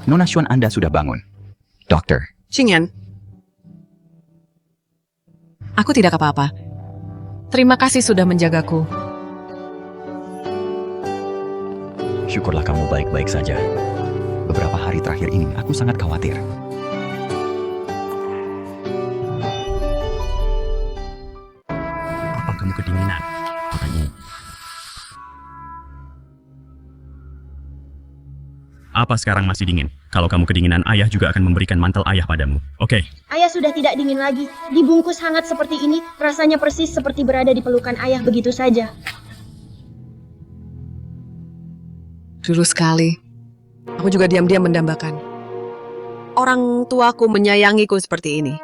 Nona Xuan, Anda sudah bangun. Dokter. Qingyan. Aku tidak apa-apa. Terima kasih sudah menjagaku. Syukurlah kamu baik-baik saja. Beberapa hari terakhir ini aku sangat khawatir. Apa kamu kedinginan? Apa sekarang masih dingin? Kalau kamu kedinginan, ayah juga akan memberikan mantel ayah padamu. Oke? Ayah sudah tidak dingin lagi. Dibungkus hangat seperti ini, rasanya persis seperti berada di pelukan ayah begitu saja. Dulu sekali, aku juga diam-diam mendambakan. Orang tuaku menyayangiku seperti ini.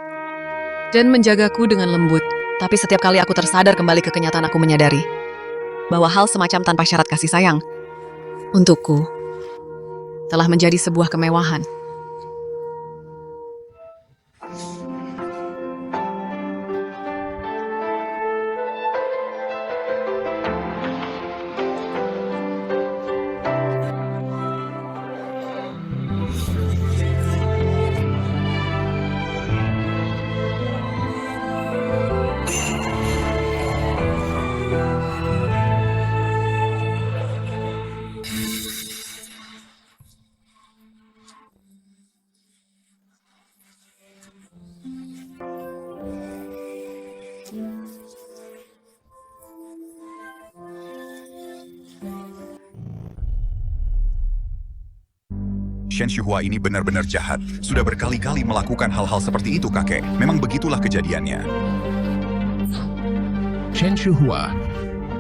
Dan menjagaku dengan lembut. Tapi setiap kali aku tersadar kembali ke kenyataan, aku menyadari bahwa hal semacam tanpa syarat kasih sayang untukku telah menjadi sebuah kemewahan. Shen Shuhua ini benar-benar jahat. Sudah berkali-kali melakukan hal-hal seperti itu, kakek. Memang begitulah kejadiannya. Shen Shuhua,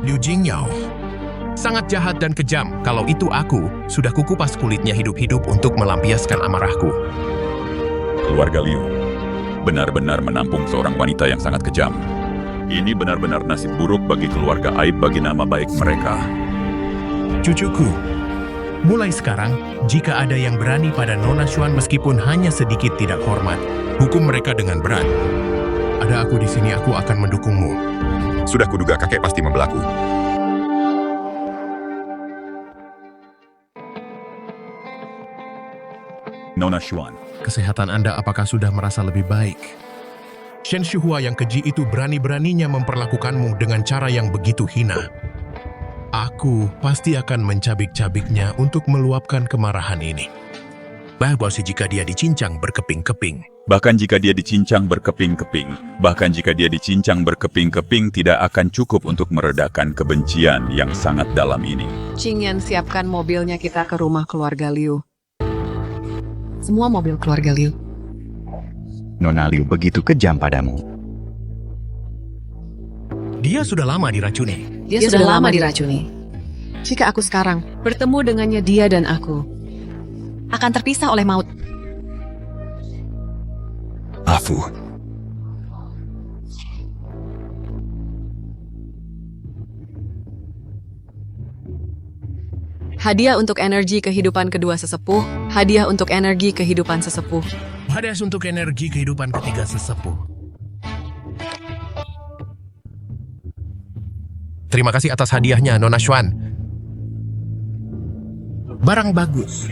Liu Jingyao. Sangat jahat dan kejam. Kalau itu aku, sudah kukupas kulitnya hidup-hidup untuk melampiaskan amarahku. Keluarga Liu benar-benar menampung seorang wanita yang sangat kejam. Ini benar-benar nasib buruk bagi keluarga, aib bagi nama baik mereka. Cucuku, mulai sekarang, jika ada yang berani pada Nona Xuan meskipun hanya sedikit tidak hormat, hukum mereka dengan berat. Ada aku di sini, aku akan mendukungmu. Sudah kuduga kakek pasti membelaku. Nona Xuan. Kesehatan Anda apakah sudah merasa lebih baik? Shen Shuhua yang keji itu berani-beraninya memperlakukanmu dengan cara yang begitu hina. Aku pasti akan mencabik-cabiknya untuk meluapkan kemarahan ini. Bahwa jika dia dicincang berkeping-keping. Bahkan jika dia dicincang berkeping-keping, tidak akan cukup untuk meredakan kebencian yang sangat dalam ini. Qingyan, siapkan mobilnya, kita ke rumah keluarga Liu. Semua mobil keluarga Liu. Nona Liu begitu kejam padamu. Dia sudah lama diracuni. Dia sudah lama diracuni. Jika aku sekarang bertemu dengannya, dia dan aku akan terpisah oleh maut. Afu. Hadiah untuk energi kehidupan kedua sesepuh. Hadiah untuk energi kehidupan sesepuh. Hadiah untuk energi kehidupan ketiga sesepuh. Terima kasih atas hadiahnya, Nona Xuan. Barang bagus.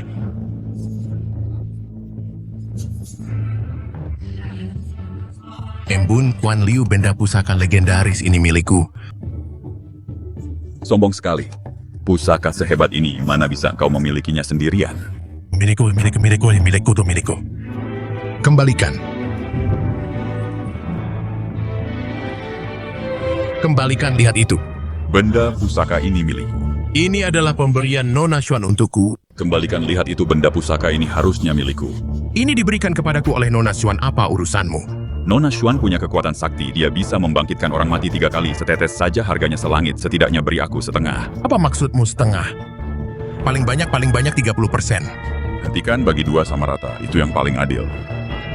Embun Kuan Liu, benda pusaka legendaris ini milikku. Sombong sekali. Pusaka sehebat ini, mana bisa kau memilikinya sendirian? Milikku. Kembalikan. Kembalikan, lihat itu. Benda pusaka ini milikku. Ini adalah pemberian Nona Xuan untukku. Kembalikan, lihat itu, benda pusaka ini harusnya milikku. Ini diberikan kepadaku oleh Nona Xuan, apa urusanmu? Nona Xuan punya kekuatan sakti, dia bisa membangkitkan orang mati 3 kali, setetes saja harganya selangit, setidaknya beri aku setengah. Apa maksudmu setengah? Paling banyak 30%. Hentikan, bagi 2 sama rata, itu yang paling adil.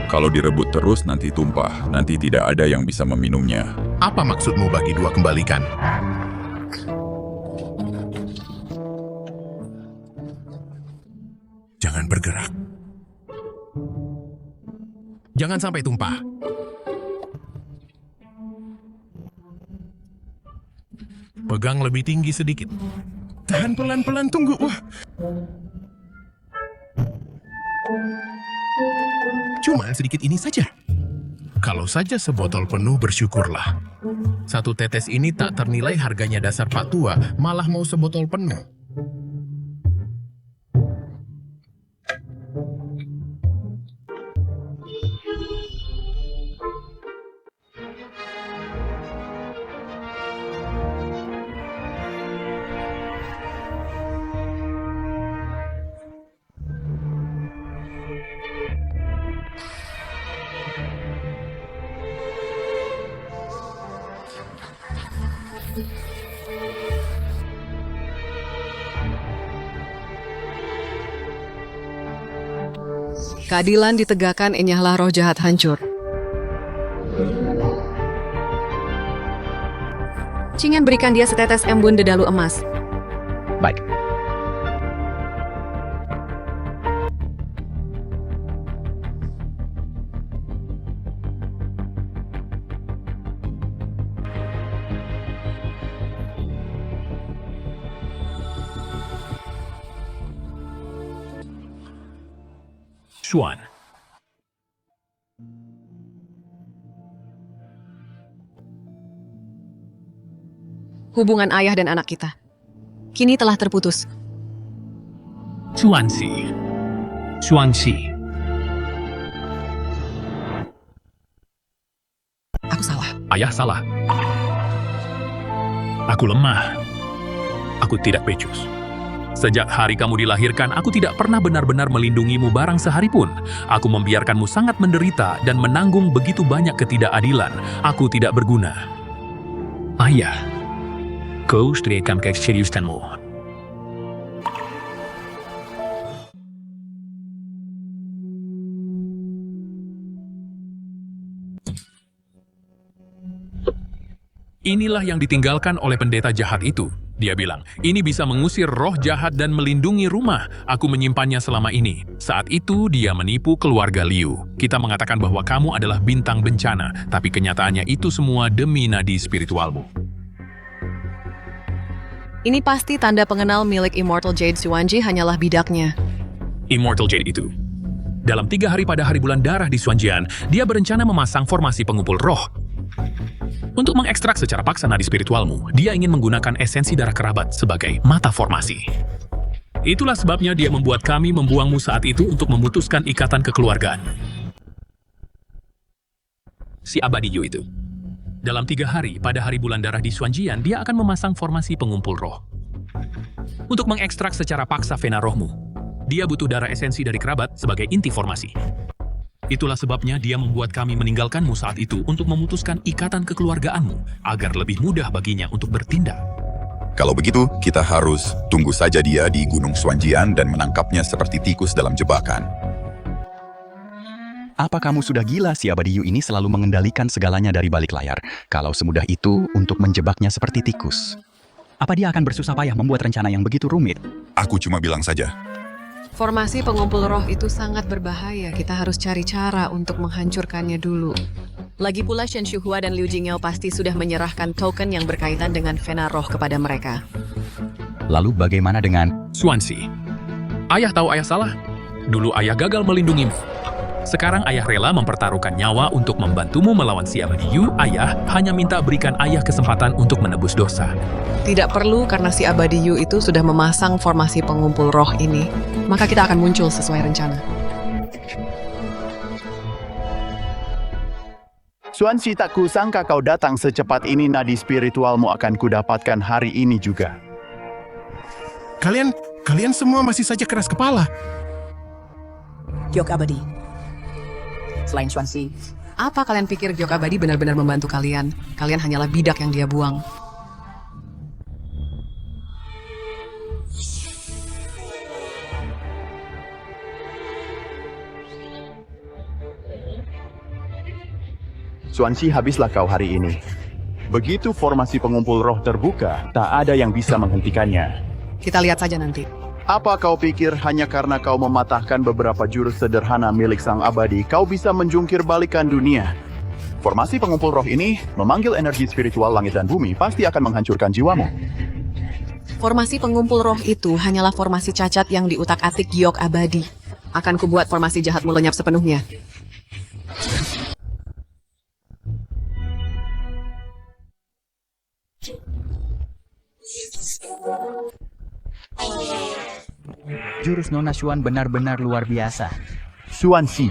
Kalau direbut terus nanti tumpah, nanti tidak ada yang bisa meminumnya. Apa maksudmu bagi 2 kembalikan? Jangan bergerak. Jangan sampai tumpah. Pegang lebih tinggi sedikit. Tahan pelan-pelan, tunggu. Wah. Cuma sedikit ini saja. Kalau saja sebotol penuh, bersyukurlah. 1 tetes ini tak ternilai harganya dasar Pak Tua, malah mau sebotol penuh. Keadilan ditegakkan, enyahlah roh jahat hancur. Cingen berikan dia setetes embun dedalu emas. Baik. Xuan. Hubungan ayah dan anak kita kini telah terputus. Xuanxi. Xuanxi. Aku salah. Ayah salah. Aku lemah. Aku tidak becus. Sejak hari kamu dilahirkan, aku tidak pernah benar-benar melindungimu barang sehari pun. Aku membiarkanmu sangat menderita dan menanggung begitu banyak ketidakadilan. Aku tidak berguna. Ayah, kau teriakkan keseriusanmu. Inilah yang ditinggalkan oleh pendeta jahat itu. Dia bilang, ini bisa mengusir roh jahat dan melindungi rumah. Aku menyimpannya selama ini. Saat itu, dia menipu keluarga Liu. Kita mengatakan bahwa kamu adalah bintang bencana, tapi kenyataannya itu semua demi nadi spiritualmu. Ini pasti tanda pengenal milik Immortal Jade Xuanji hanyalah bidaknya. Immortal Jade itu. Dalam 3 hari pada hari bulan darah di Xuanjian, dia berencana memasang formasi pengumpul roh. Untuk mengekstrak secara paksa nadi spiritualmu, dia ingin menggunakan esensi darah kerabat sebagai mata formasi. Itulah sebabnya dia membuat kami membuangmu saat itu untuk memutuskan ikatan kekeluargaan. Si abadi Yu itu. Dalam 3 hari, pada hari bulan darah di Xuanjian, dia akan memasang formasi pengumpul roh. Untuk mengekstrak secara paksa vena rohmu, dia butuh darah esensi dari kerabat sebagai inti formasi. Itulah sebabnya dia membuat kami meninggalkanmu saat itu untuk memutuskan ikatan kekeluargaanmu agar lebih mudah baginya untuk bertindak. Kalau begitu, kita harus tunggu saja dia di Gunung Xuanjian dan menangkapnya seperti tikus dalam jebakan. Apa kamu sudah gila? Si abadi Yu ini selalu mengendalikan segalanya dari balik layar. Kalau semudah itu untuk menjebaknya seperti tikus. Apa dia akan bersusah payah membuat rencana yang begitu rumit? Aku cuma bilang saja. Formasi pengumpul roh itu sangat berbahaya. Kita harus cari cara untuk menghancurkannya dulu. Lagi pula Shen Shuhua dan Liu Jingyao pasti sudah menyerahkan token yang berkaitan dengan vena roh kepada mereka. Lalu bagaimana dengan Xuanxi? Ayah tahu ayah salah. Dulu ayah gagal melindungimu. Sekarang ayah rela mempertaruhkan nyawa untuk membantumu melawan si abadi Yu. Ayah hanya minta berikan ayah kesempatan untuk menebus dosa. Tidak perlu, karena si abadi Yu itu sudah memasang formasi pengumpul roh ini. Maka kita akan muncul sesuai rencana. Xuanxi, tak kusangka kau datang secepat ini. Nadi spiritualmu akan kudapatkan hari ini juga. Kalian semua masih saja keras kepala. Giok abadi. Selain Xuanxi, Apa kalian pikir Giok Abadi benar-benar membantu kalian? Kalian hanyalah bidak yang dia buang. Xuanxi, habislah kau hari ini. Begitu formasi pengumpul roh terbuka, tak ada yang bisa menghentikannya. Kita lihat saja nanti. Apa kau pikir hanya karena kau mematahkan beberapa jurus sederhana milik Sang Abadi, kau bisa menjungkir balikan dunia? Formasi pengumpul roh ini memanggil energi spiritual langit dan bumi, pasti akan menghancurkan jiwamu. Formasi pengumpul roh itu hanyalah formasi cacat yang diutak-atik Giok Abadi. Akan kubuat formasi jahatmu lenyap sepenuhnya. Jurus Nona Xuan benar-benar luar biasa. Xuanxi,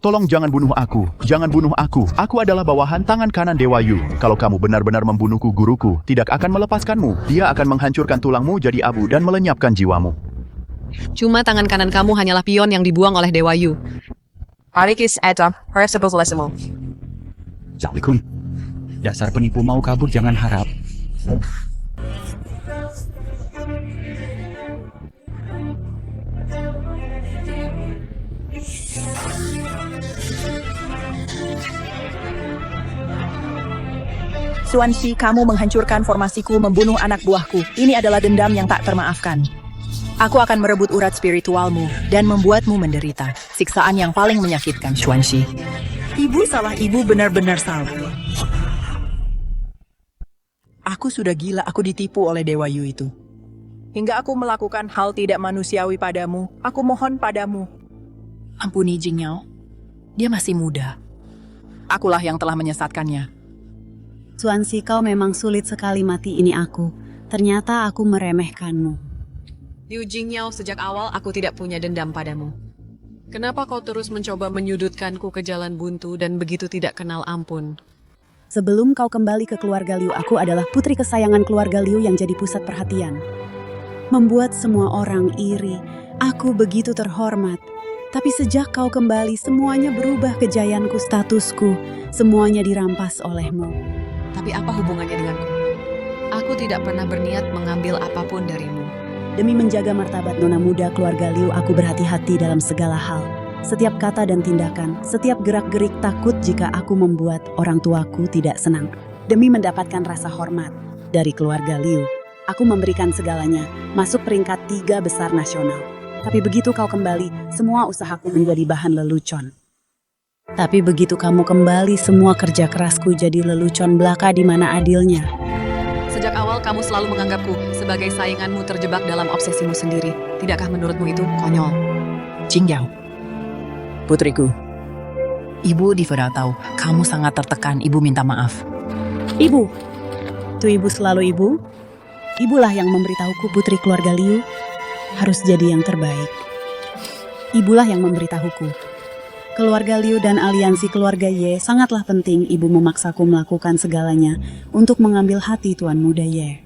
tolong jangan bunuh aku. Jangan bunuh aku. Aku adalah bawahan tangan kanan Dewa Yu. Kalau kamu benar-benar membunuhku, guruku tidak akan melepaskanmu. Dia akan menghancurkan tulangmu jadi abu dan melenyapkan jiwamu. Cuma tangan kanan kamu hanyalah pion yang dibuang oleh Dewa Yu. Zalikun, dasar penipu mau kabur jangan harap. Xuanxi, kamu menghancurkan formasiku, membunuh anak buahku. Ini adalah dendam yang tak termaafkan. Aku akan merebut urat spiritualmu dan membuatmu menderita. Siksaan yang paling menyakitkan, Xuanxi. Ibu salah, ibu benar-benar salah. Aku sudah gila, aku ditipu oleh Dewa Yu itu. Hingga aku melakukan hal tidak manusiawi padamu. Aku mohon padamu. Ampuni Jing Yao. Dia masih muda. Akulah yang telah menyesatkannya. Xuanxi, kau memang sulit sekali mati ini aku. Ternyata aku meremehkanmu. Liu Jingyao, sejak awal aku tidak punya dendam padamu. Kenapa kau terus mencoba menyudutkanku ke jalan buntu dan begitu tidak kenal ampun? Sebelum kau kembali ke keluarga Liu, aku adalah putri kesayangan keluarga Liu yang jadi pusat perhatian. Membuat semua orang iri. Aku begitu terhormat. Tapi sejak kau kembali, semuanya berubah, kejayaanku, statusku. Semuanya dirampas olehmu. Tapi apa hubungannya denganku? Aku tidak pernah berniat mengambil apapun darimu. Demi menjaga martabat nona muda keluarga Liu, aku berhati-hati dalam segala hal. Setiap kata dan tindakan, setiap gerak-gerik, takut jika aku membuat orang tuaku tidak senang. Demi mendapatkan rasa hormat dari keluarga Liu, aku memberikan segalanya, masuk peringkat 3 besar nasional. Tapi begitu kau kembali, semua usahaku menjadi bahan lelucon. Tapi begitu kamu kembali, semua kerja kerasku jadi lelucon belaka. Di mana adilnya? Sejak awal kamu selalu menganggapku sebagai sainganmu terjebak dalam obsesimu sendiri. Tidakkah menurutmu itu konyol? Jing Yao, putriku. Ibu Divera tahu kamu sangat tertekan. Ibu minta maaf. Ibu, tuh ibu selalu ibu. Ibulah yang memberitahuku putri keluarga Liu harus jadi yang terbaik. Ibulah yang memberitahuku. Keluarga Liu dan aliansi keluarga Ye sangatlah penting. Ibu memaksaku melakukan segalanya untuk mengambil hati Tuan Muda Ye.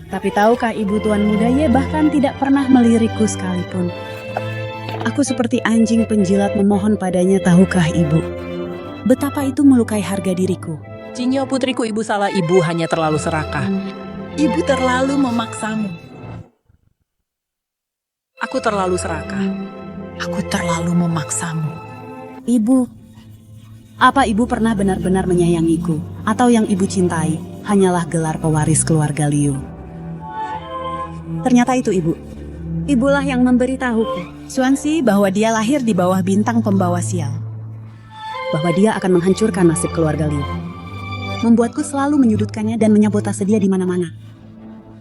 Tapi tahukah ibu, Tuan Muda Ye bahkan tidak pernah melirikku sekalipun. Aku seperti anjing penjilat memohon padanya, tahukah ibu? Betapa itu melukai harga diriku. Jing Yao, putriku, ibu salah. Ibu hanya terlalu serakah. Ibu terlalu memaksamu. Aku terlalu serakah. Aku terlalu memaksamu. Ibu, apa ibu pernah benar-benar menyayangiku? Atau yang ibu cintai hanyalah gelar pewaris keluarga Liu? Ternyata itu ibu. Ibulah yang memberitahuku, Xuanxi, bahwa dia lahir di bawah bintang pembawa sial. Bahwa dia akan menghancurkan nasib keluarga Liu. Membuatku selalu menyudutkannya dan menyabotase dia di mana-mana.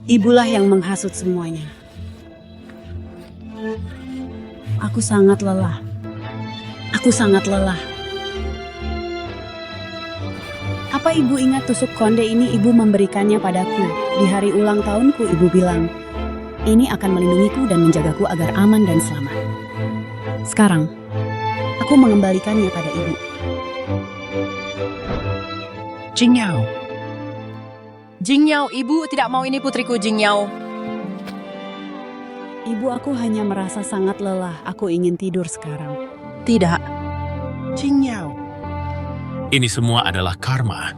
Ibulah yang menghasut semuanya. Aku sangat lelah. Aku sangat lelah. Apa ibu ingat tusuk konde ini? Ibu memberikannya padaku. Di hari ulang tahunku, ibu bilang, ini akan melindungiku dan menjagaku agar aman dan selamat. Sekarang, aku mengembalikannya pada ibu. Jingyao. Jingyao, ibu tidak mau ini putriku Jingyao. Ibu, aku hanya merasa sangat lelah. Aku ingin tidur sekarang. Tidak. Jingyao. Ini semua adalah karma.